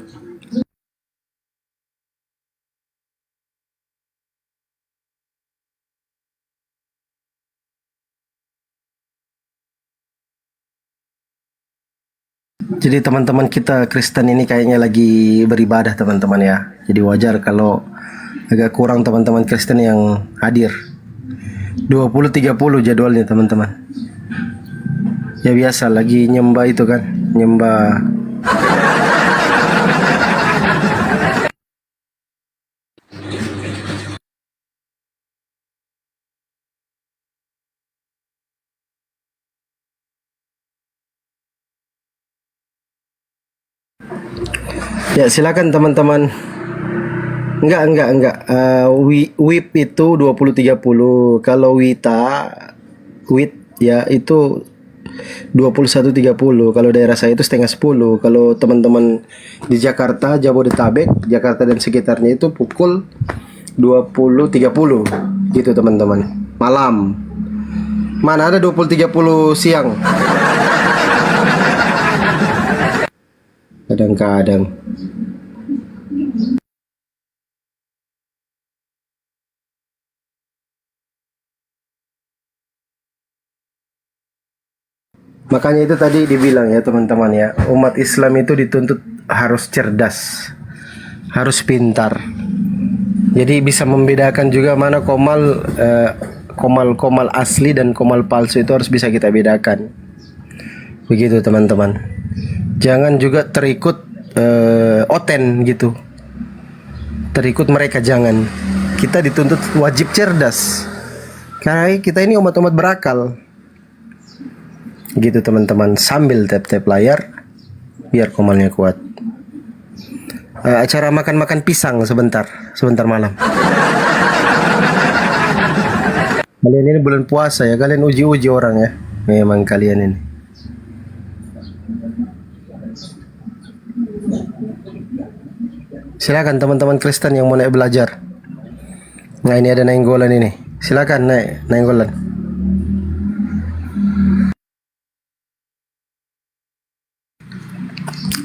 Jadi teman-teman kita Kristen ini kayaknya lagi beribadah teman-teman ya. Jadi wajar kalau agak kurang teman-teman Kristen yang hadir. 20.30 jadwalnya teman-teman. Ya biasa lagi nyembah itu kan, nyembah. Ya silakan teman-teman Enggak. WIP itu 20.30. Kalau WIT ya itu 21.30. Kalau daerah saya itu setengah 10. Kalau teman-teman di Jakarta, Jabodetabek, Jakarta dan sekitarnya itu pukul 20.30 gitu teman-teman. Malam. Mana ada 20.30 siang? Kadang-kadang. Makanya itu tadi dibilang ya teman-teman ya, umat Islam itu dituntut harus cerdas, harus pintar. Jadi bisa membedakan juga mana komal asli dan komal palsu itu harus bisa kita bedakan. Begitu teman-teman. Jangan juga terikut oten gitu. Terikut mereka jangan. Kita dituntut wajib cerdas. Karena kita ini umat-umat berakal. Gitu teman-teman, sambil tap-tap layar biar komalnya kuat. Acara makan-makan pisang sebentar malam. Kalian ini bulan puasa ya, kalian uji-uji orang ya. Memang kalian ini. Silakan teman-teman Kristen yang mau naik belajar. Nah ini ada nainggolan ini. Silakan naik nainggolan.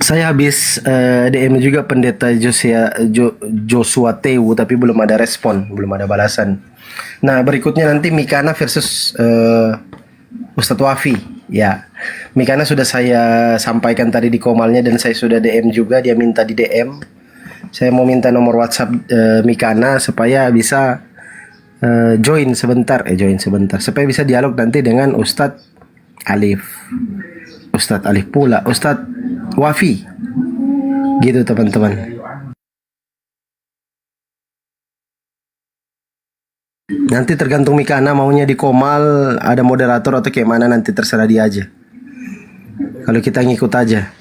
Saya habis DM juga pendeta Joshua Tewu tapi belum ada respon, belum ada balasan. Nah berikutnya nanti Mikana versus Ustadz Wafi. Ya, Mikana sudah saya sampaikan tadi di komalnya dan saya sudah DM juga, dia minta di DM. Saya mau minta nomor WhatsApp Mikana supaya bisa join sebentar supaya bisa dialog nanti dengan Ustadz Alif pula, Ustadz Wafi, gitu teman-teman. Nanti tergantung Mikana maunya di komal, ada moderator atau kayak mana, nanti terserah dia aja. Kalau kita ngikut aja.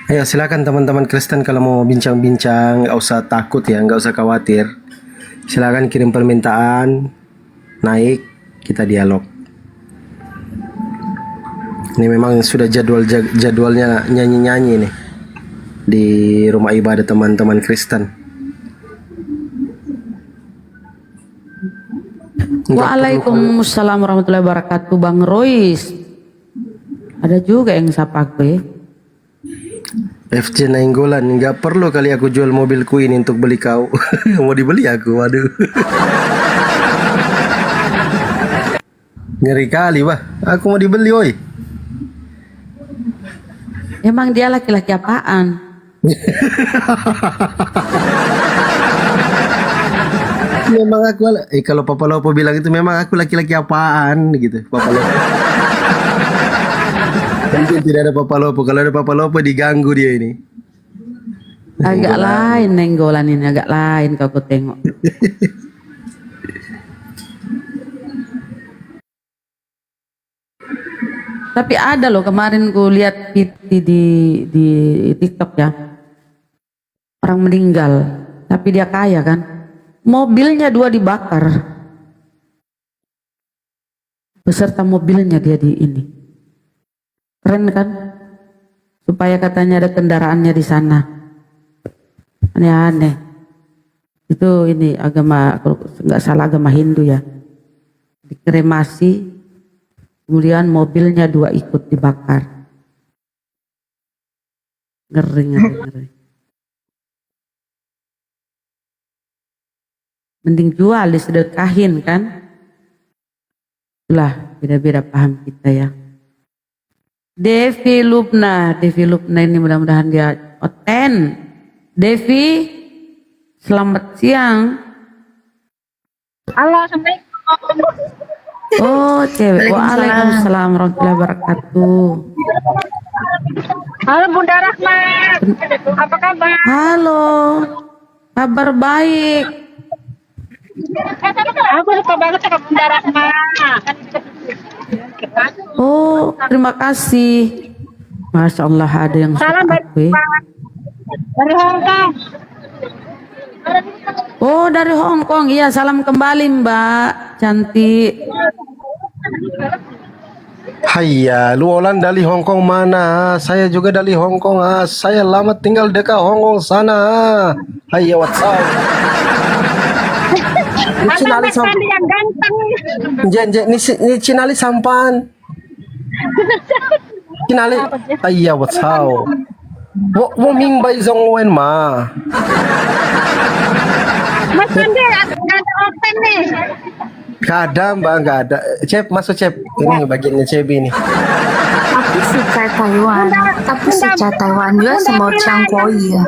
Ayo silakan teman-teman Kristen kalau mau bincang-bincang, nggak usah takut ya, nggak usah khawatir. Silakan kirim permintaan, naik, kita dialog. Ini memang sudah jadwalnya nyanyi-nyanyi nih di rumah ibadah teman-teman Kristen. Waalaikumsalam warahmatullahi wabarakatuh. Bang Royce, ada juga yang sapa aku ya. FJ Nainggolan, nggak perlu kali aku jual mobilku ini untuk beli kau. Mau dibeli aku, waduh. Ngeri kali, bah. Aku mau dibeli, woi. Emang dia laki-laki apaan? Memang aku, kalau Papa Lopo bilang itu memang aku laki-laki apaan gitu, Papa Lopo. Mungkin tidak ada Papa Lopo. Kalau ada Papa Lopo diganggu dia ini. Agak lain Nainggolan ini, agak lain kalau aku tengok. Tapi ada loh kemarin ku lihat di TikTok ya. Orang meninggal, tapi dia kaya kan. Mobilnya 2 dibakar. Beserta mobilnya dia di ini. Keren kan? Supaya katanya ada kendaraannya di sana. Aneh-aneh. Itu ini agama, kalau nggak salah agama Hindu ya. Dikremasi, kemudian mobilnya 2 ikut dibakar. Ngeri. Mending jual, disedekahin kan? Itulah beda-beda paham kita ya. Devi Lubna ini mudah-mudahan dia oten. Devi, selamat siang. Halo, Assalamualaikum. Oh, cewek. Waalaikumsalam warahmatullahi wabarakatuh. Halo Bunda Rahmat, apa kabar? Halo. Kabar baik. Aku suka banget sama Bunda Rahmat. Oh, terima kasih. Masya Allah ada yang suka Salam dari aku. dari Hong Kong. Oh, dari Hong Kong. Iya, salam kembali Mbak. Cantik. Hayya, lu orang dari Hong Kong mana? Saya juga dari Hong Kong. Saya lama tinggal dekat Hong Kong sana. Hayya, what's up? Ni Cinali sampan. Yang ganteng. Ni Cinali sampan. Cinali. Hayya, what's up? Wo ming bai zong wen ma. Mas Pandi, nggak ada open nih. Gak ada mbak, gak ada. Cep, masuk Cep. Ini bagiannya Cep ini. Tapi suka Taiwan, tapi suka Taiwan juga semua cangkoi ya.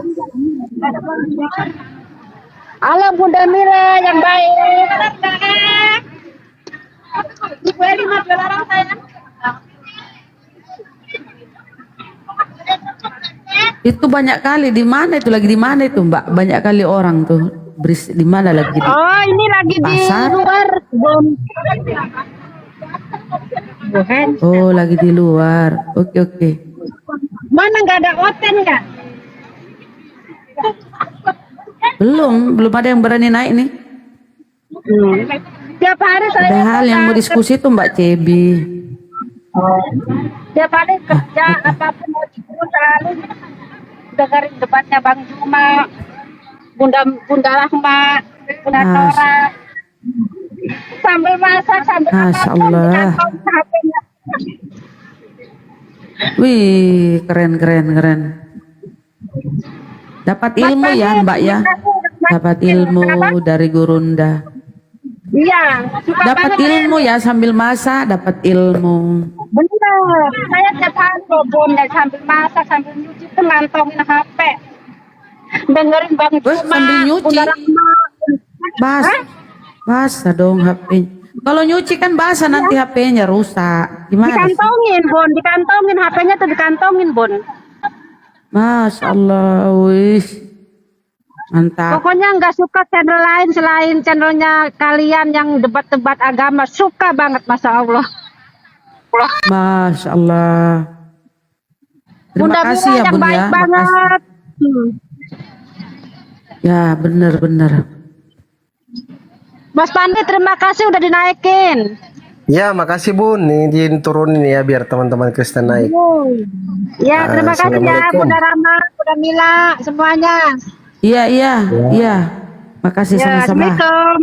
Halo Bunda Mila yang baik. Ibu Eli mau jual orang saya. Itu banyak kali di mana itu lagi di mana itu Mbak? Banyak kali orang tuh di mana lagi di Oh, ini lagi pasar? di luar. Bom. Oh, lagi di luar. Oke, oke. Mana nggak ada open nggak? Belum ada yang berani naik nih. Tiap hari saya Padahal yang mau diskusi tuh Mbak Cebi. tiap hari kerja apapun mau selalu dengerin debatnya Bang Juma, Bunda Rahmat, Bunda Nora. Sambil masak, sambil Masya apapun Allah. di kantong HP-nya. Wih, keren. Dapat ilmu ya Mbak ya. Dapat ilmu dari Gurunda. Iya, suka Dapat banget. ilmu ya sambil masak, dapat ilmu. Bener, saya tiap hari bomnya sambil masak, sambil nyuci tuh ngantongin HP. Dengerin Bang Juma, sambil nyuci? Bunda Rahmat. Basah dong HP. Kalau nyuci kan basah nanti HP-nya rusak. Gimana sih? Dikantongin HP-nya tuh dikantongin, Bon. Masya Allah, wih. Mantap. Pokoknya nggak suka channel lain selain channelnya kalian yang debat-debat agama. Suka banget, Masya Allah. Masya Allah. Terima Bunda kasih Mila ya yang Bun baik ya. banget. Makasih. Ya bener. Mas Pandi, terima kasih udah dinaikin. Ya, makasih Bun. Ini turunin ya biar teman-teman Kristen naik. Ya, terima kasih ya Assalamualaikum. Bunda Rama, Bunda Mila, semuanya. Iya. Makasih Ya, sama-sama. Assalamualaikum.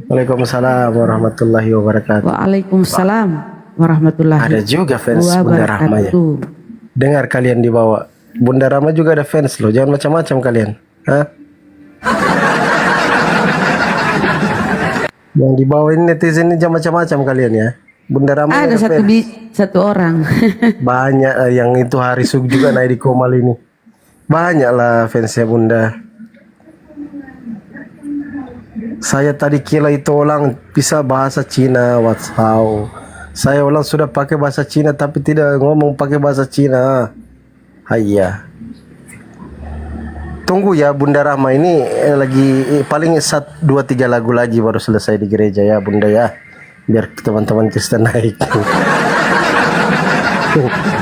Waalaikumsalam warahmatullahi wabarakatuh. Waalaikumsalam warahmatullahi Ada juga fans Bunda Rahma ya. wabarakatuh. Dengar kalian di bawah. Bunda Rahma juga ada fans loh. Jangan macam-macam kalian. Hah? Yang di bawah ini netizen ini jangan macam-macam kalian ya. Bunda Rahma Ada satu orang. banyak yang itu hari sub juga naik di Komal ini. Banyak lah fansnya Bunda. Saya tadi kira itu orang bisa bahasa Cina, WhatsApp. Saya ulang sudah pakai bahasa Cina tapi tidak ngomong pakai bahasa Cina. Hayya. Tunggu ya Bunda Rahma ini lagi paling 1, 2, 3 lagu lagi baru selesai di gereja ya Bunda ya. Biar teman-teman Kristen naik. 2,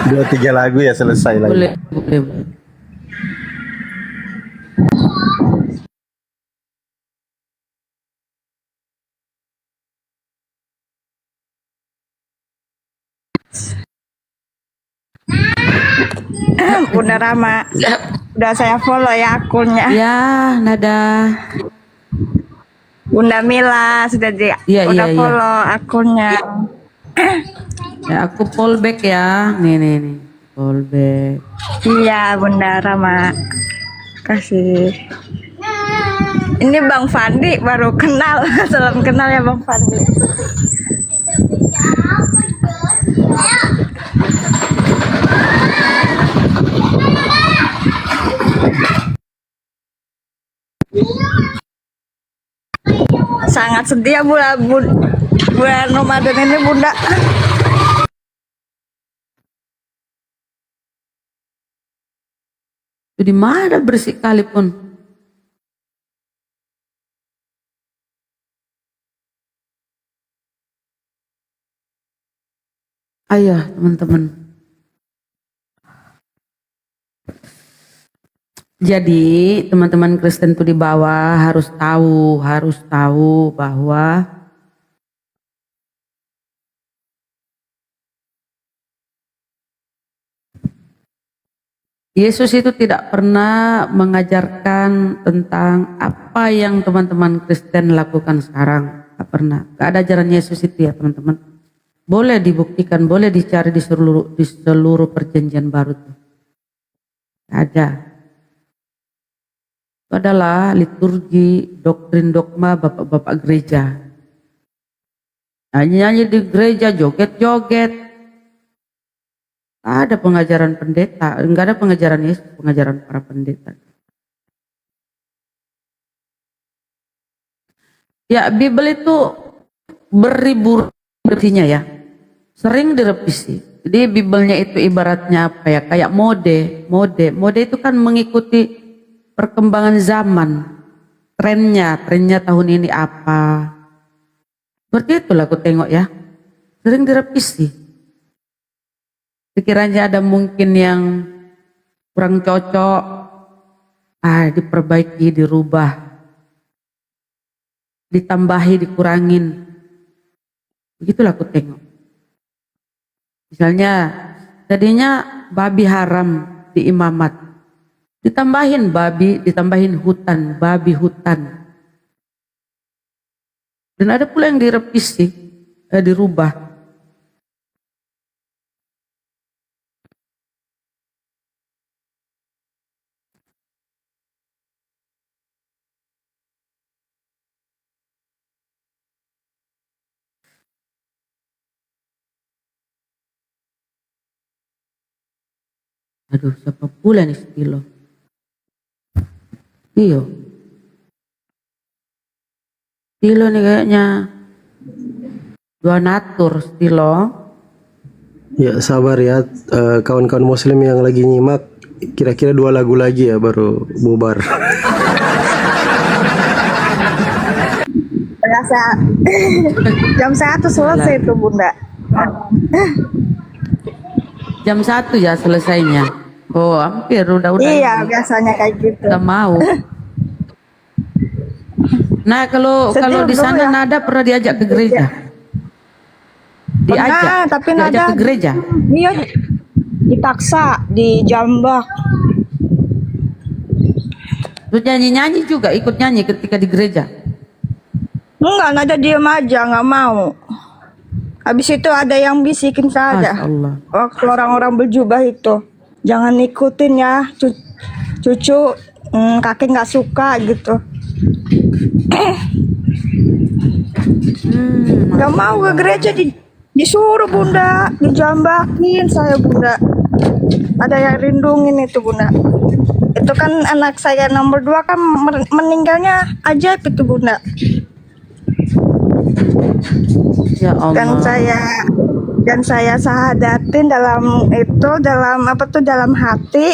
3 lagu ya selesai lagi. Boleh. Bunda Rama, udah saya follow ya akunnya. Ya, Nada. Bunda Mila sudah Iya. follow akunnya. Ya, aku fallback ya. Nih. Fallback. Iya Bunda Rama, kasih. Ini Bang Fandi baru kenal, salam kenal ya Bang Fandi. Sangat sedih ya bulan Ramadan ini Bunda. Itu di mana bersih kali pun. Ayo teman-teman. Jadi teman-teman Kristen tuh di bawah harus tahu bahwa Yesus itu tidak pernah mengajarkan tentang apa yang teman-teman Kristen lakukan sekarang. Tidak pernah. Gak ada ajaran Yesus itu ya teman-teman. Boleh dibuktikan, boleh dicari di seluruh perjanjian baru tuh. Ada. Itu adalah liturgi, doktrin, dogma bapak-bapak gereja. Nyanyi-nyanyi di gereja, joget-joget. Ada pengajaran pendeta, enggak ada pengajaran Yesus, pengajaran para pendeta. Ya, Bible itu beribu artinya ya, sering direvisi. Jadi Biblenya itu ibaratnya apa ya, kayak mode itu kan mengikuti perkembangan zaman, trennya tahun ini apa. Seperti itulah aku tengok ya, sering direvisi. Sekiranya ada mungkin yang kurang cocok, diperbaiki, dirubah, ditambahi, dikurangin. Begitulah aku tengok. Misalnya, tadinya babi haram di imamat, ditambahin babi, ditambahin hutan, babi hutan. Dan ada pula yang direvisi, dirubah. Aduh, siapa pula nih Stilo? Iyo. Stilo nih kayaknya dua natur Stilo. Ya sabar ya, kawan-kawan muslim yang lagi nyimak, kira-kira 2 lagu lagi ya baru bubar. Berasa jam 1 selesai itu Bunda. Jam 1 ya selesainya. Oh, hampir udah. Iya, biasanya kayak gitu. Gak mau. Nah, kalau di sana ya. Nada pernah diajak ke gereja? Pernah, tapi diajak Nada ke gereja? Iya, dipaksa di Jambak. Terus nyanyi-nyanyi juga, ikut nyanyi ketika di gereja? Enggak, Nada diem aja, nggak mau. Habis itu ada yang bisikin saja. Waktu orang-orang berjubah itu, jangan ikutin ya, cucu, kakek nggak suka gitu. Nggak mau ke gereja, disuruh Bunda, dijambakin saya Bunda. Ada yang rindungin itu Bunda. Itu kan anak saya nomor 2 kan meninggalnya ajaib itu Bunda. Ya Allah. Dan saya sahadatin dalam dalam hati,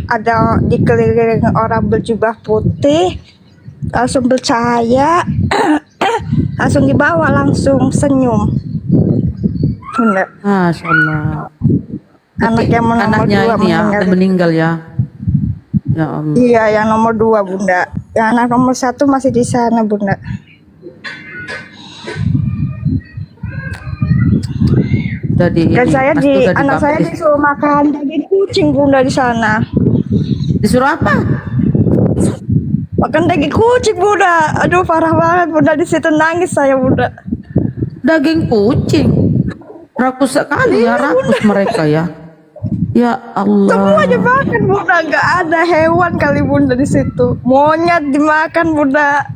ada dikelilingi orang berjubah putih, langsung percaya, langsung dibawa, langsung senyum. Bunda. Masya Allah. Anak yang nomor 2 ini ya, meninggal ya. Ya Allah. Iya, yang nomor 2 Bunda. Yang anak nomor 1 masih di sana Bunda. Dan anak saya disuruh makan daging kucing Bunda di sana. Disuruh apa? Makan daging kucing Bunda. Aduh parah banget Bunda, di situ nangis saya Bunda. Daging kucing. Rakus sekali ya, rakus mereka ya. Ya Allah. Semuanya makan Bunda, nggak ada hewan kali Bunda di situ. Monyet dimakan Bunda.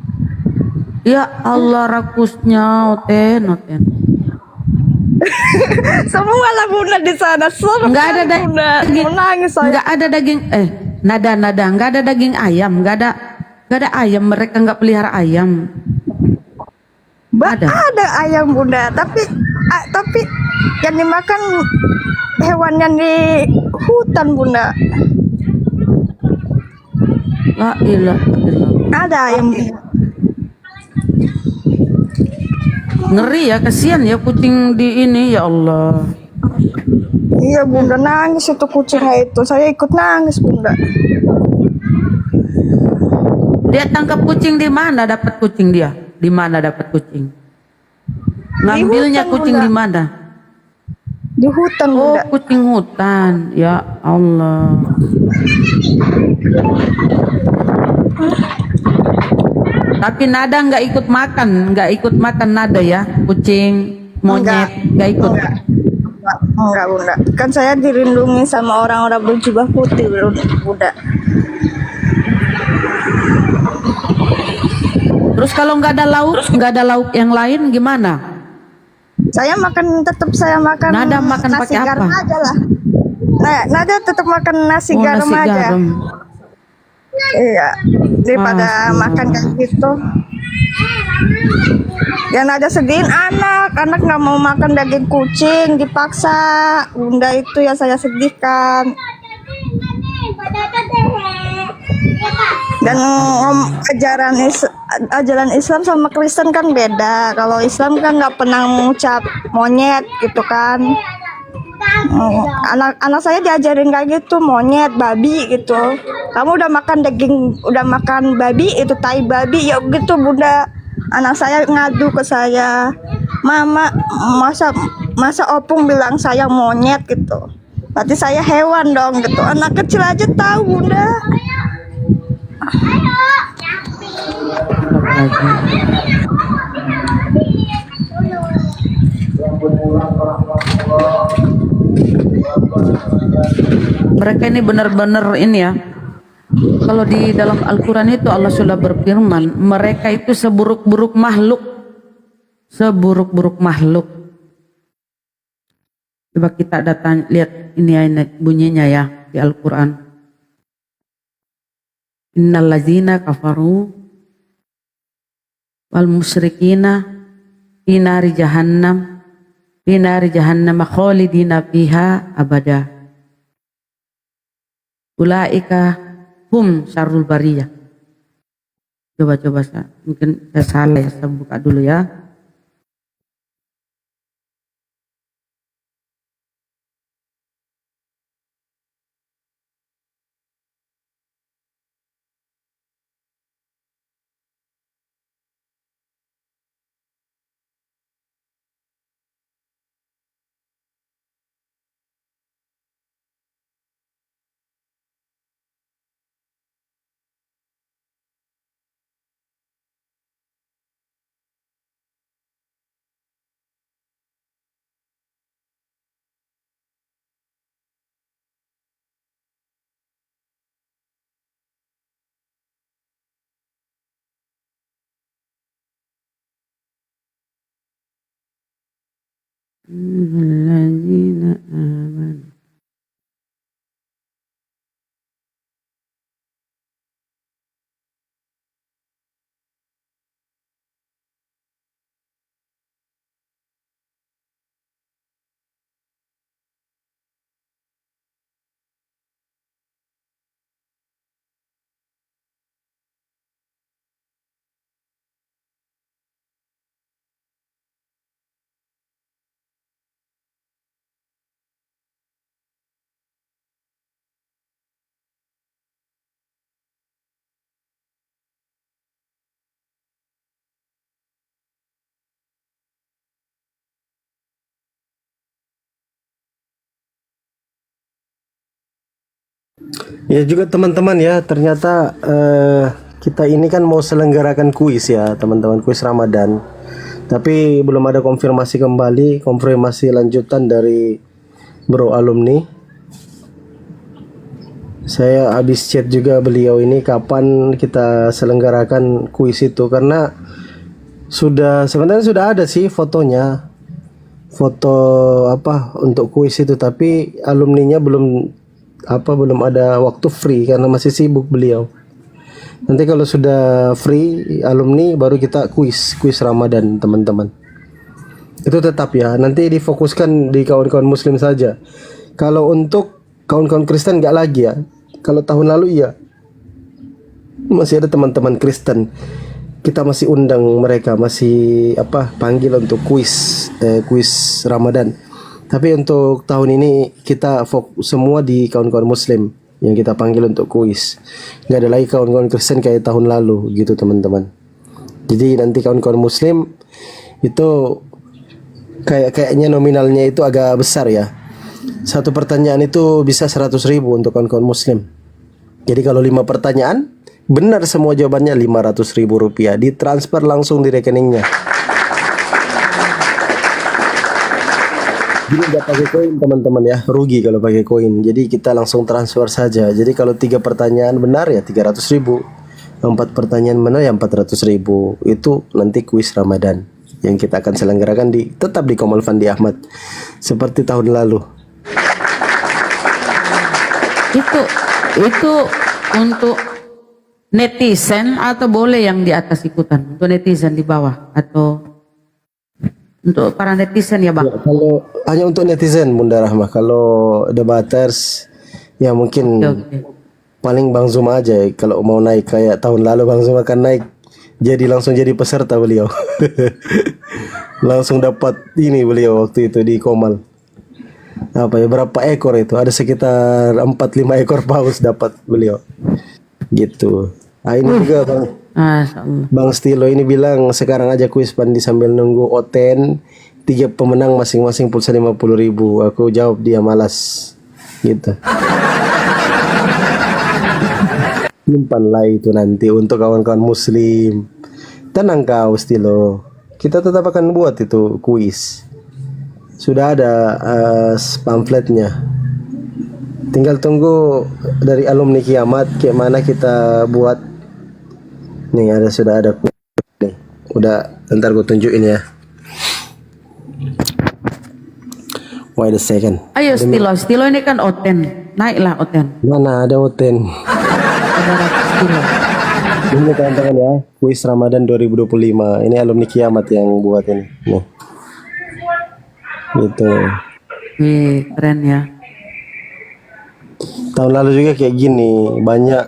Ya Allah, rakusnya oten. Semua lah Bunda di sana. Nggak ada daging. Nangis saya. Nggak ada daging. Nada. Nggak ada daging ayam. Nggak ada ayam. Mereka nggak pelihara ayam. Ada ayam bunda, tapi yang dimakan hewan yang di hutan bunda. La ilaha illallah. Ada ayam bunda. Ngeri ya, kasihan ya kucing di ini, ya Allah. Iya bunda, nangis itu kucingnya itu. Saya ikut nangis bunda. Dia tangkap kucing di mana? Dapat kucing dia? Di mana dapat kucing? Ngambilnya hutan, kucing Bunda. di mana? Di hutan Oh, bunda. kucing hutan. Ya Allah. Tapi Nada nggak ikut makan Nada ya, kucing, monyet nggak ikut. Enggak bunda. Kan saya dilindungi sama orang-orang berjubah putih bunda. Terus kalau nggak ada lauk yang lain gimana? Saya makan Nada makan nasi pakai garam apa? aja lah. Nah, Nada tetap makan nasi Oh, garam nasi aja. garam. Iya, daripada Masya makan kayak gitu. Yang Nada sedihin anak nggak mau makan daging kucing, dipaksa. Bunda itu yang saya sedihkan. Dan ajaran Islam sama Kristen kan beda. Kalau Islam kan nggak pernah mengucap monyet gitu kan. Anak saya diajarin kayak gitu, monyet, babi gitu. Kamu udah makan babi, itu tai babi ya gitu bunda. Anak saya ngadu ke saya, mama masa opung bilang saya monyet gitu. Berarti saya hewan dong gitu. Anak kecil aja tahu bunda. Mereka ini benar-benar ini ya. Kalau di dalam Al-Quran itu Allah sudah berfirman, mereka itu seburuk-buruk makhluk. Seburuk-buruk makhluk. Coba kita datang lihat ini ayat bunyinya ya di Al-Quran. Innal ladzina kafaru wal musyrikina fi nari jahannam khalidina fiha abada. Ulaika hum syarrul bariyah. Coba mungkin saya salah ya, saya buka dulu ya. Alladzina amanu. Ya juga teman-teman ya, ternyata kita ini kan mau selenggarakan kuis ya teman-teman, kuis Ramadan. Tapi belum ada konfirmasi lanjutan dari bro alumni. Saya habis chat juga beliau ini kapan kita selenggarakan kuis itu, karena sebenarnya sudah ada sih fotonya. Foto apa untuk kuis itu, tapi alumninya belum ada waktu free karena masih sibuk beliau. Nanti kalau sudah free alumni baru kita kuis Ramadan teman-teman. Itu tetap ya, nanti difokuskan di kawan-kawan muslim saja. Kalau untuk kawan-kawan Kristen nggak lagi ya. Kalau tahun lalu ya masih ada teman-teman Kristen, kita masih undang mereka, masih panggil untuk kuis Ramadan. Tapi untuk tahun ini kita fokus semua di kawan-kawan muslim yang kita panggil untuk kuis. Nggak ada lagi kawan-kawan Kristen kayak tahun lalu gitu teman-teman. Jadi nanti kawan-kawan muslim itu kayaknya nominalnya itu agak besar ya. Satu pertanyaan itu bisa 100.000 untuk kawan-kawan muslim. Jadi kalau 5 pertanyaan benar semua jawabannya, 500.000 rupiah ditransfer langsung di rekeningnya. Jadi nggak pakai koin teman-teman ya, rugi kalau pakai koin. Jadi kita langsung transfer saja. Jadi kalau 3 pertanyaan benar ya 300.000, 4 pertanyaan benar ya 400.000. Itu nanti kuis Ramadan yang kita akan selenggarakan tetap di Komol Fandi Ahmad seperti tahun lalu. Itu untuk netizen atau boleh yang di atas ikutan? Untuk netizen di bawah atau untuk para netizen ya Bang? Ya, kalau hanya untuk netizen Bunda Rahmah. Kalau debaters ya mungkin paling Bang Zuma aja kalau mau naik kayak tahun lalu. Bang Zuma kan naik langsung jadi peserta beliau. Langsung dapat ini beliau waktu itu di Komal. Berapa ekor itu? Ada sekitar 4-5 ekor paus dapat beliau. Gitu. Ini juga Bang Stilo ini bilang sekarang aja kuis Pandi sambil nunggu Oten. 3 pemenang masing-masing pulsa 50.000. Aku jawab dia malas. Gitu. Simpanlah itu nanti untuk kawan-kawan muslim. Tenang kau Stilo. Kita tetap akan buat itu kuis. Sudah ada pamfletnya. Tinggal tunggu dari alumni kiamat kayak mana kita buat. Nih sudah ada nih. Udah ntar gue tunjukin ya. Wait a second. Ayo Stilo ini kan Oten. Naiklah Oten. Mana ada Oten? Ini teman-teman ya, kuis Ramadan 2025. Ini alumni kiamat yang buat ini. Nih. Gitu. Keren ya. Tahun lalu juga kayak gini, banyak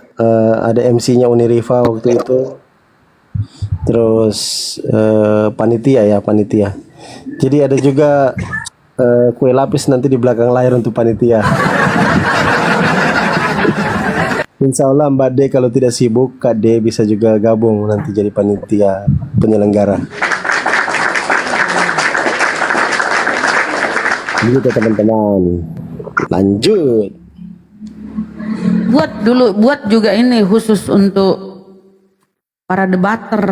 ada MC-nya Uniriva waktu itu. Terus panitia. Jadi ada juga kue lapis nanti di belakang layar untuk panitia. Insya Allah Mbak D kalau tidak sibuk, Kak D bisa juga gabung nanti jadi panitia penyelenggara. Gitu teman-teman. Lanjut. Buat juga ini khusus untuk para debater.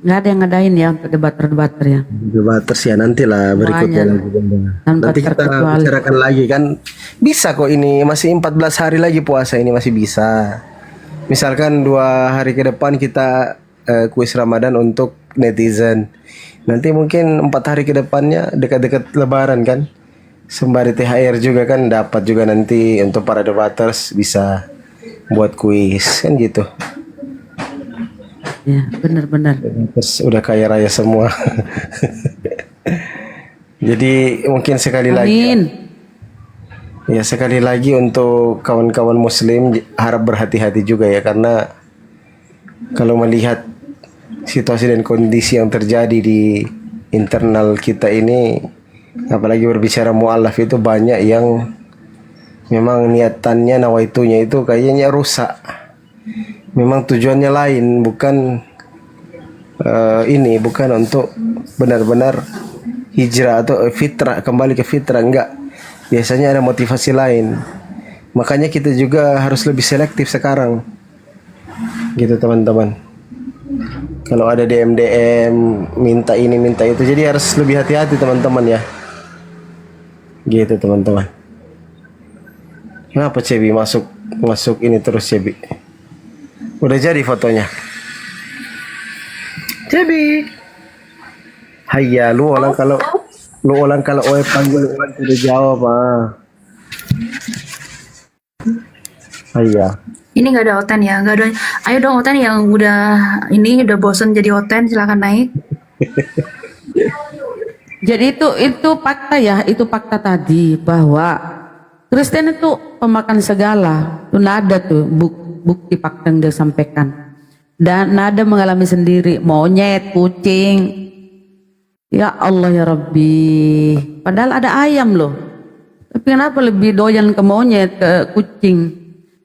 Nggak ada yang ngadain ya untuk debater ya. Debater ya nantilah berikutnya lagi. Nanti kita bicarakan lagi kan. Bisa kok ini masih 14 hari lagi puasa ini masih bisa. Misalkan 2 hari ke depan kita kuis Ramadan untuk netizen. Nanti mungkin 4 hari ke depannya dekat-dekat Lebaran kan. Sembari THR juga kan dapat juga nanti untuk para debaters bisa buat kuis kan gitu. Ya benar-benar. Terus udah kaya raya semua. Jadi mungkin sekali lagi. Ya sekali lagi untuk kawan-kawan muslim harap berhati-hati juga ya, karena kalau melihat situasi dan kondisi yang terjadi di internal kita ini, apalagi berbicara mu'alaf itu banyak yang memang niatannya nawaitunya itu kayaknya rusak. Memang tujuannya lain, bukan bukan untuk benar-benar hijrah atau fitrah, kembali ke fitrah, enggak. Biasanya ada motivasi lain. Makanya kita juga harus lebih selektif sekarang. Gitu teman-teman. Kalau ada DM minta ini minta itu, jadi harus lebih hati-hati teman-teman ya. Gitu teman-teman. Kenapa Cebi masuk ini terus Cebi? Udah jadi fotonya. Cebi. Hayya, lu orang kalau panggil udah jawab ah. Hayya. Ini nggak ada Oten ya, nggak ada. Ayo dong Oten yang udah bosen jadi Oten, silakan naik. Jadi itu fakta ya, itu fakta tadi bahwa Kristen itu pemakan segala. Itu nada tuh bukti fakta yang dia sampaikan. Dan nada mengalami sendiri, monyet, kucing. Ya Allah ya Rabbi. Padahal ada ayam loh. Tapi kenapa lebih doyan ke monyet, ke kucing?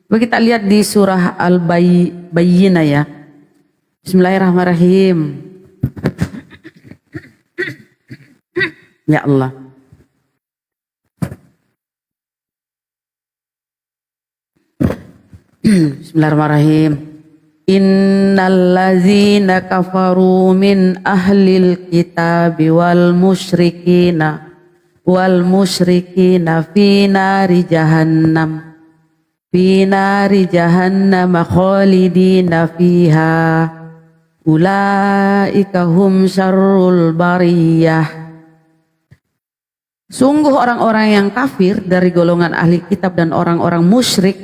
Coba kita lihat di surah Al-Bayyinah ya. Bismillahirrahmanirrahim. Ya Allah. Bismillahirrahmanirrahim. Innallazina kafaru min ahlil kitabi wal musyrikina fi nari jahannam khalidina fiha ulaika hum syarrul bariyah. Sungguh orang-orang yang kafir dari golongan ahli kitab dan orang-orang musyrik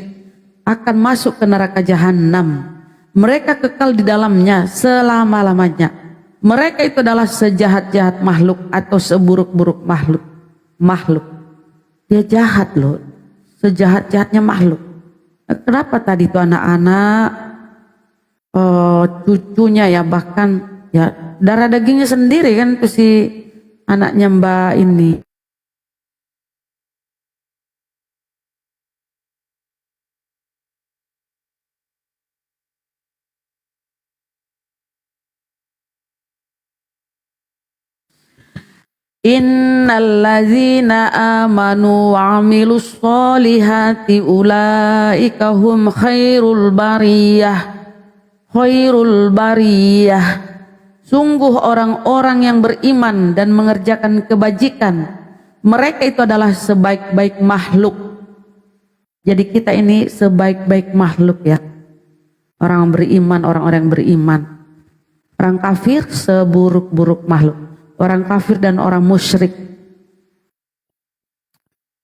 akan masuk ke neraka jahanam. Mereka kekal di dalamnya selama-lamanya. Mereka itu adalah sejahat-jahat makhluk atau seburuk-buruk makhluk. Dia jahat loh, sejahat-jahatnya makhluk. Kenapa tadi itu anak-anak, cucunya ya, bahkan ya darah dagingnya sendiri kan itu si anaknya Mbak ini. Innallazina amanu wa amilus solihati ulaika hum khairul bariyah. Sungguh orang-orang yang beriman dan mengerjakan kebajikan, mereka itu adalah sebaik-baik makhluk. Jadi kita ini sebaik-baik makhluk ya. Orang beriman, orang-orang yang beriman. Orang kafir seburuk-buruk makhluk. Orang kafir dan orang musyrik.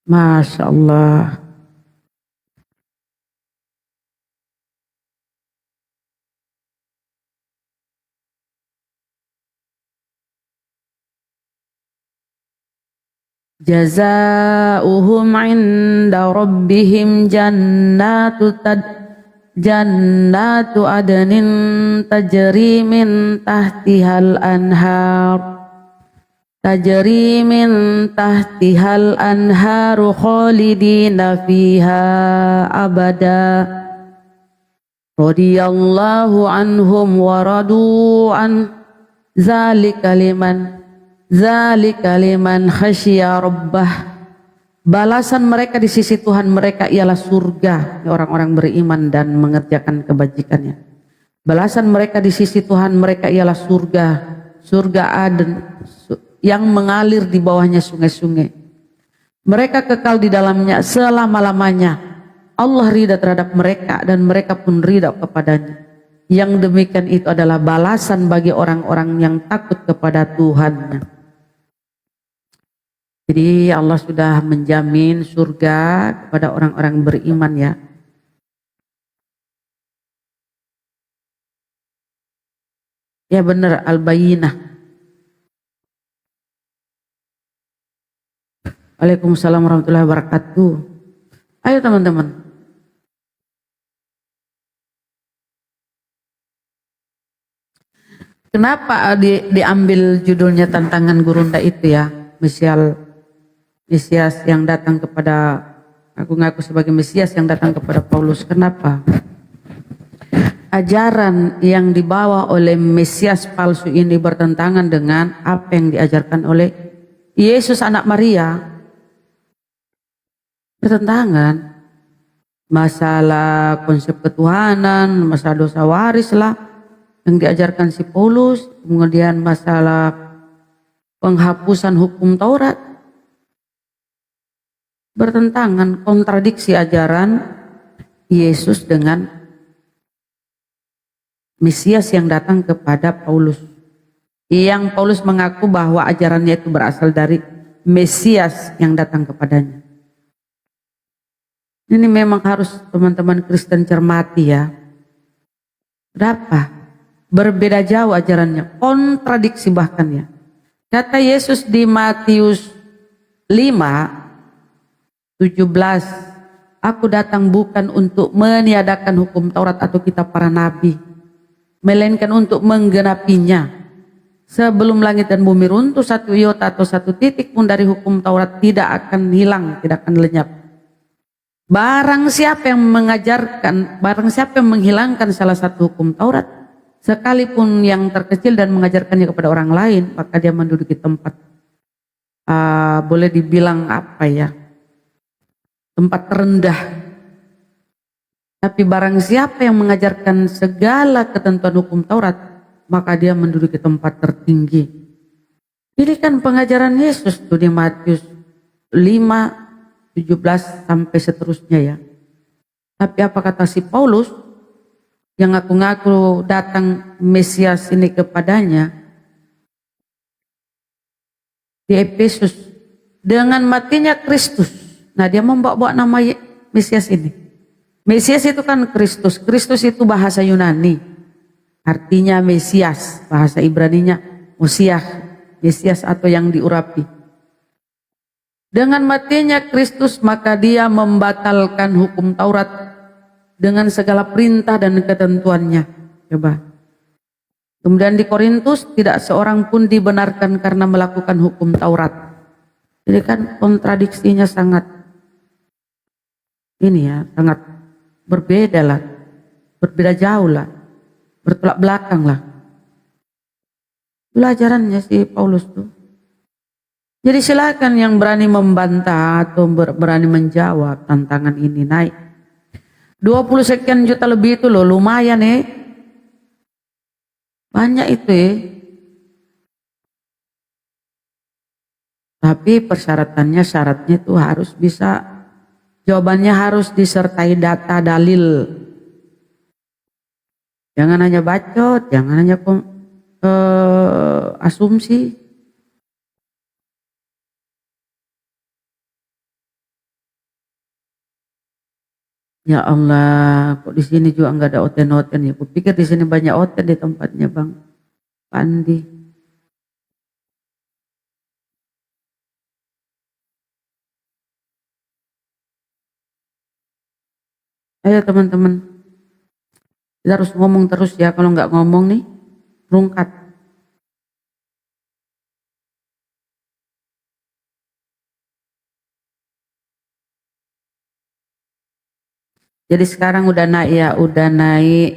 Masya Allah. Jazaohum inda rabbihim jannatu adnin tajri min tahtihal anhar. Tajri min tahtihal anharu khalidina fiha abada. Radiyallahu anhum wa radu an zalika liman khasyiya rabbah. Balasan mereka di sisi Tuhan mereka ialah surga, orang-orang beriman dan mengerjakan kebajikannya. Balasan mereka di sisi Tuhan mereka ialah surga Aden yang mengalir di bawahnya sungai-sungai. Mereka kekal di dalamnya selama-lamanya. Allah ridha terhadap mereka dan mereka pun ridha kepadanya. Yang demikian itu adalah balasan bagi orang-orang yang takut kepada Tuhannya. Jadi Allah sudah menjamin surga kepada orang-orang beriman ya. Ya benar, Al-Bayyinah. Waalaikumsalam warahmatullahi wabarakatuh. Ayo teman-teman. Kenapa diambil judulnya tantangan gurunda itu ya? Mesias yang datang kepada, aku ngaku sebagai Mesias yang datang kepada Paulus. Kenapa? Ajaran yang dibawa oleh Mesias palsu ini bertentangan dengan apa yang diajarkan oleh Yesus anak Maria. Bertentangan. Masalah konsep ketuhanan, masalah dosa waris lah yang diajarkan si Paulus, kemudian masalah penghapusan hukum Taurat. Bertentangan, kontradiksi ajaran Yesus dengan Mesias yang datang kepada Paulus. Yang Paulus mengaku bahwa ajarannya itu berasal dari Mesias yang datang kepadanya. Ini memang harus teman-teman Kristen cermati ya. Kenapa? Berbeda jauh ajarannya, kontradiksi bahkan ya. Kata Yesus di Matius 5:17, aku datang bukan untuk meniadakan hukum Taurat atau kitab para nabi, melainkan untuk menggenapinya. Sebelum langit dan bumi runtuh, satu iota atau satu titik pun dari hukum Taurat tidak akan hilang, tidak akan lenyap. Barang siapa yang menghilangkan salah satu hukum Taurat, sekalipun yang terkecil, dan mengajarkannya kepada orang lain, maka dia menduduki tempat boleh dibilang apa ya, tempat terendah. Tapi barang siapa yang mengajarkan segala ketentuan hukum Taurat, maka dia menduduki tempat tertinggi. Ini kan pengajaran Yesus tuh di Matius 5:17 sampai seterusnya ya. Tapi apa kata si Paulus yang ngaku-ngaku datang Mesias ini kepadanya di Efesus, dengan matinya Kristus. Nah, dia membawa nama Mesias ini. Mesias itu kan Kristus. Kristus itu bahasa Yunani, artinya Mesias. Bahasa Ibraninya Mosiah, Mesias atau yang diurapi. Dengan matinya Kristus, maka dia membatalkan hukum Taurat dengan segala perintah dan ketentuannya. Coba. Kemudian di Korintus, tidak seorang pun dibenarkan karena melakukan hukum Taurat. Jadi kan kontradiksinya sangat ini ya, sangat berbeda lah, berbeda jauh lah, bertolak belakang lah. Pelajarannya si Paulus tuh. Jadi silakan yang berani membantah atau berani menjawab tantangan ini, naik. 20 sekian juta lebih itu loh, lumayan banyak itu Tapi syaratnya itu harus bisa, jawabannya harus disertai data dalil. Jangan hanya bacot, jangan hanya asumsi. Ya Allah, kok di sini juga nggak ada oten-oten ya? Kupikir di sini banyak oten di tempatnya Bang Pandi. Ayo teman-teman, kita harus ngomong terus ya. Kalau nggak ngomong nih, rungkat. Jadi sekarang udah naik ya, udah naik.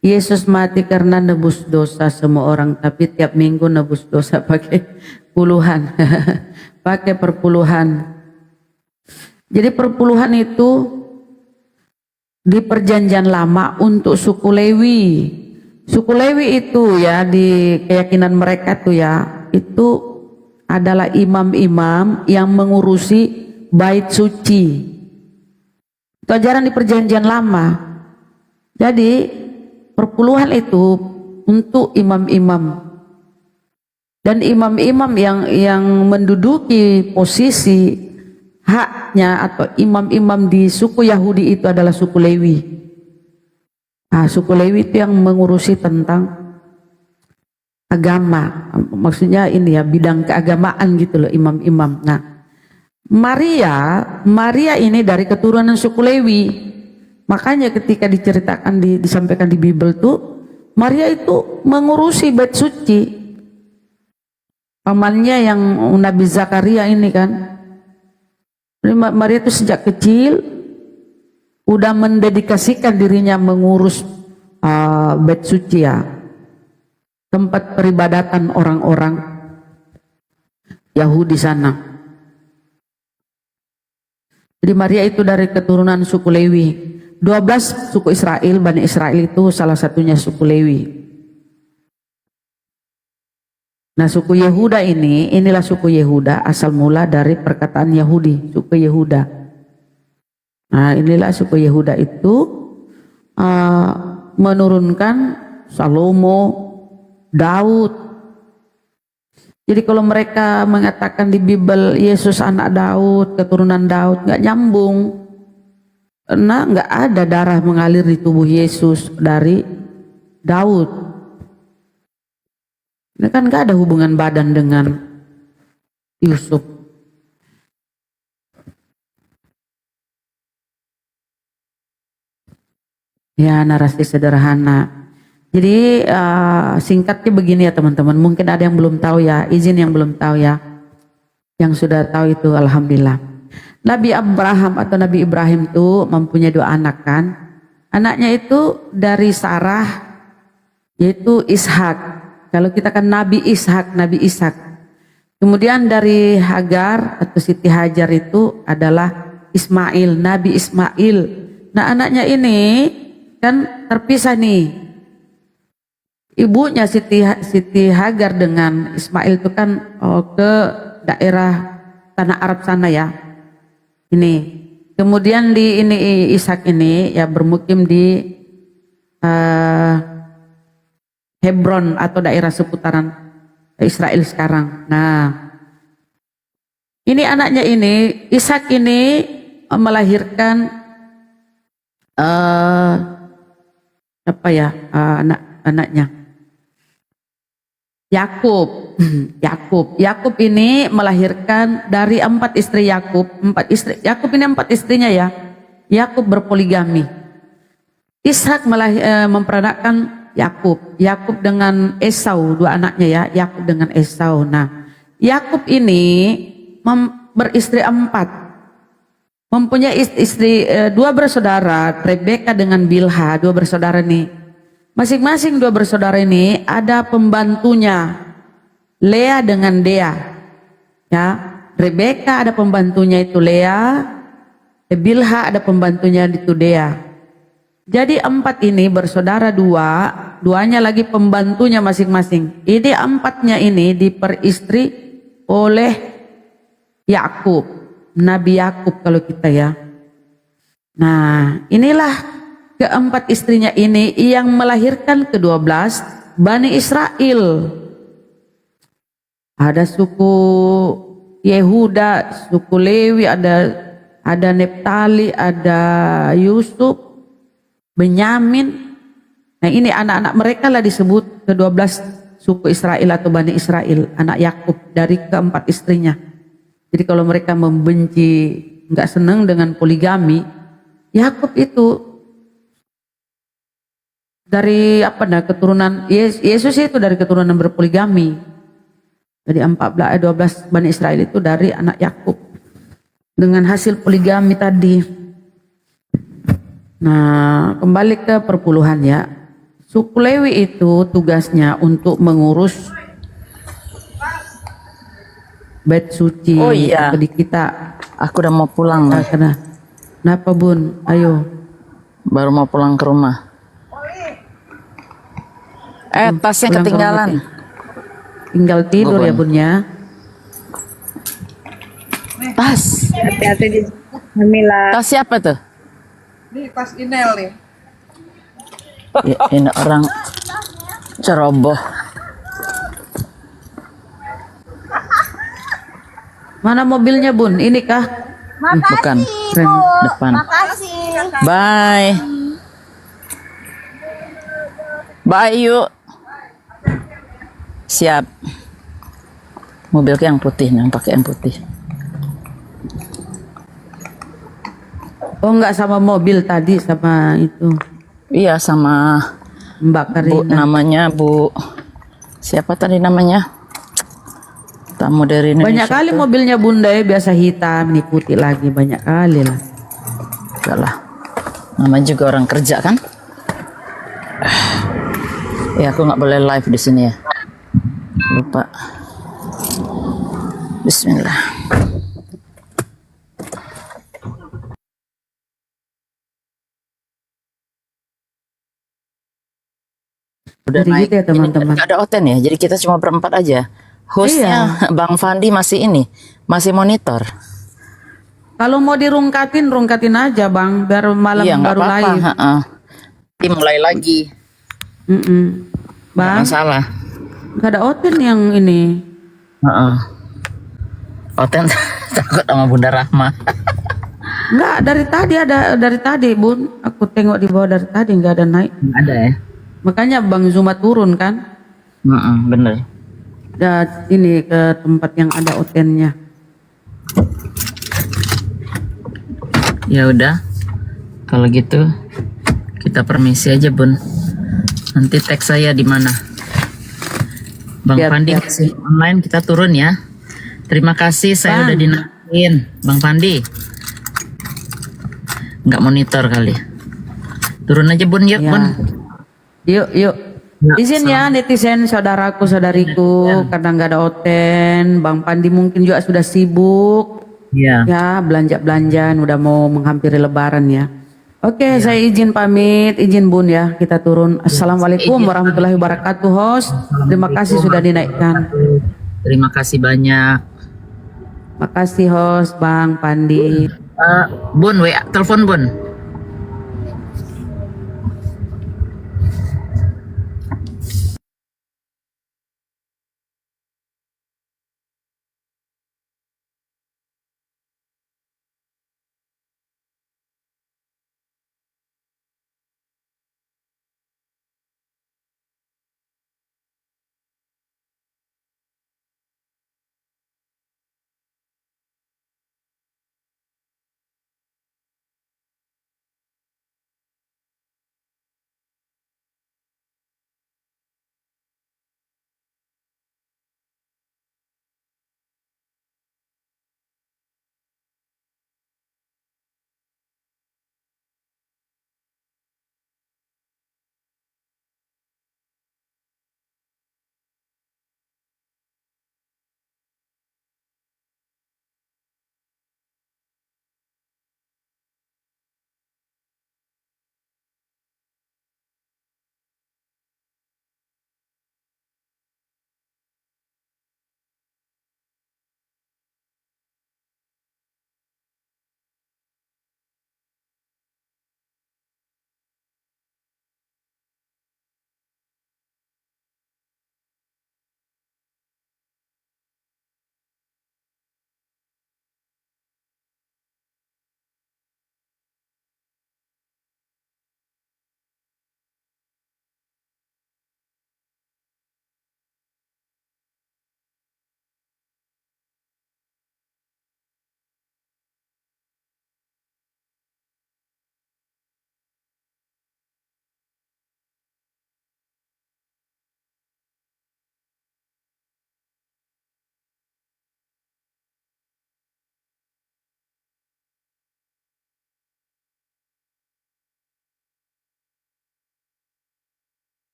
Yesus mati karena nebus dosa semua orang, tapi tiap minggu nebus dosa pakai puluhan, pakai perpuluhan. Jadi perpuluhan itu di perjanjian lama untuk suku Lewi. Suku Lewi itu ya, di keyakinan mereka tuh ya, itu adalah imam-imam yang mengurusi bait suci. Itu ajaran di perjanjian lama. Jadi perpuluhan itu untuk imam-imam. Dan imam-imam yang menduduki posisi haknya atau imam-imam di suku Yahudi itu adalah suku Lewi. Nah, suku Lewi itu yang mengurusi tentang agama. Maksudnya ini ya, bidang keagamaan gitu loh, imam-imam. Nah, Maria ini dari keturunan suku Lewi. Makanya ketika diceritakan disampaikan di Bible tuh, Maria itu mengurusi bait suci. Pamannya yang Nabi Zakaria ini kan. Maria itu sejak kecil udah mendedikasikan dirinya mengurus bait suci ya. Tempat peribadatan orang-orang Yahudi sana. Jadi Maria itu dari keturunan suku Lewi. 12 suku Israel, Bani Israel itu salah satunya suku Lewi. Nah, suku Yehuda inilah suku Yehuda, asal mula dari perkataan Yahudi, suku Yehuda. Nah, inilah suku Yehuda itu menurunkan Salomo, Daud. Jadi kalau mereka mengatakan di Bible Yesus anak Daud, keturunan Daud, nggak nyambung. Karena nggak ada darah mengalir di tubuh Yesus dari Daud. Ini kan nggak ada hubungan badan dengan Yusuf. Ya, narasi sederhana. Jadi singkatnya begini ya teman-teman. Mungkin ada yang belum tahu ya, izin yang belum tahu ya. Yang sudah tahu itu alhamdulillah. Nabi Abraham atau Nabi Ibrahim itu mempunyai 2 anak kan. Anaknya itu dari Sarah yaitu Ishak. Kalau kita kan Nabi Ishak. Kemudian dari Hagar atau Siti Hajar itu adalah Ismail, Nabi Ismail. Nah anaknya ini kan terpisah nih. Ibunya Siti Hagar dengan Ismail itu kan ke daerah tanah Arab sana ya. Ini. Kemudian di ini Ishak ini ya bermukim di Hebron atau daerah seputaran Israel sekarang. Nah, ini anaknya ini, Ishak ini melahirkan anaknya Yakub. Yakub ini melahirkan dari 4 istri Yakub. Yakub ini 4 istrinya ya. Yakub berpoligami. Ishak memperanakkan Yakub dengan Esau, 2 anaknya ya, Yakub dengan Esau. Nah, Yakub ini beristri 4, mempunyai istri 2 bersaudara, Rebeka dengan Bilha, 2 bersaudara nih. Masing-masing 2 bersaudara ini ada pembantunya, Lea dengan Dea. Ya, Rebeka ada pembantunya itu Lea, Bilha ada pembantunya itu Dea. Jadi 4 ini bersaudara 2, 2-nya lagi pembantunya masing-masing. Ini 4-nya ini diperistri oleh Yakub, Nabi Yakub kalau kita ya. Nah, inilah ke-4 istrinya ini yang melahirkan ke-12 Bani Israel. Ada suku Yehuda, suku Lewi, ada Neptali, ada Yusuf, Benyamin. Nah ini anak-anak mereka lah disebut ke-12 suku Israel atau Bani Israel, anak Yakub dari ke-4 istrinya. Jadi kalau mereka membenci, nggak senang dengan poligami, Yakub itu dari keturunan Yesus itu dari keturunan berpoligami. Jadi 12 Bani Israel itu dari anak Yakub dengan hasil poligami tadi. Nah, kembali ke perpuluhan ya. Suku Lewi itu tugasnya untuk mengurus bait suci. Oh iya. Di kita. Aku udah mau pulang. Kenapa Bun? Ayo. Baru mau pulang ke rumah. Tasnya ketinggalan. Tinggal tidur ya Bun ya. Tas. Hati-hati di Mila. Tas siapa tuh? Ini tas Inel nih. Ya, ini orang ceroboh. Mana mobilnya Bun? Ini kah? Bukan. Depan. Makasih. Bye. Bye yuk. Siap. Mobilnya yang putih, yang pakai yang putih. Oh enggak sama mobil tadi, sama itu. Iya sama Mbak Karina. Bu, namanya Bu. Siapa tadi namanya? Tamu dari Indonesia. Banyak kali tuh. mobilnya Bunda ya, biasa hitam, nih putih lagi, banyak kali lah. Enggak lah. Namanya juga orang kerja kan? Ya aku nggak boleh live di sini ya. Lupa. Bismillah. Udah Jadi naik gitu ya teman-teman. Nggak ada Oten ya, jadi kita cuma berempat aja. Hostnya Bang Fandi masih masih monitor. Kalau mau dirungkatin, rungkatin aja Bang, biar malam Iya, nggak baru apa-apa. live. Nanti mulai lagi. Bang, Nggak masalah. nggak ada Oten yang ini. Oten takut sama Bunda Rahma. Enggak, dari tadi Bun. Aku tengok di bawah dari tadi nggak ada naik. Nggak ada ya? Makanya Bang Zuma turun kan. Bener. Dan ini ke tempat yang ada otennya. Ya udah, kalau gitu kita permisi aja Bun. Nanti teks saya di mana. Bang Pandi masih online, kita turun ya. Terima kasih, saya udah dinaikin Bang Pandi. Nggak monitor kali. Turun aja Bun, yuk Bun. Yuk. Izin ya netizen saudaraku saudariku, karena nggak ada oten. Bang Pandi mungkin juga sudah sibuk. Iya. Ya belanja-belanjaan udah mau menghampiri lebaran ya. Oke, saya izin pamit, izin Bun ya, kita turun. Assalamualaikum warahmatullahi wabarakatuh host. Terima kasih sudah dinaikkan. Terima kasih banyak. Makasih host Bang Pandi. Bun, WA telepon Bun.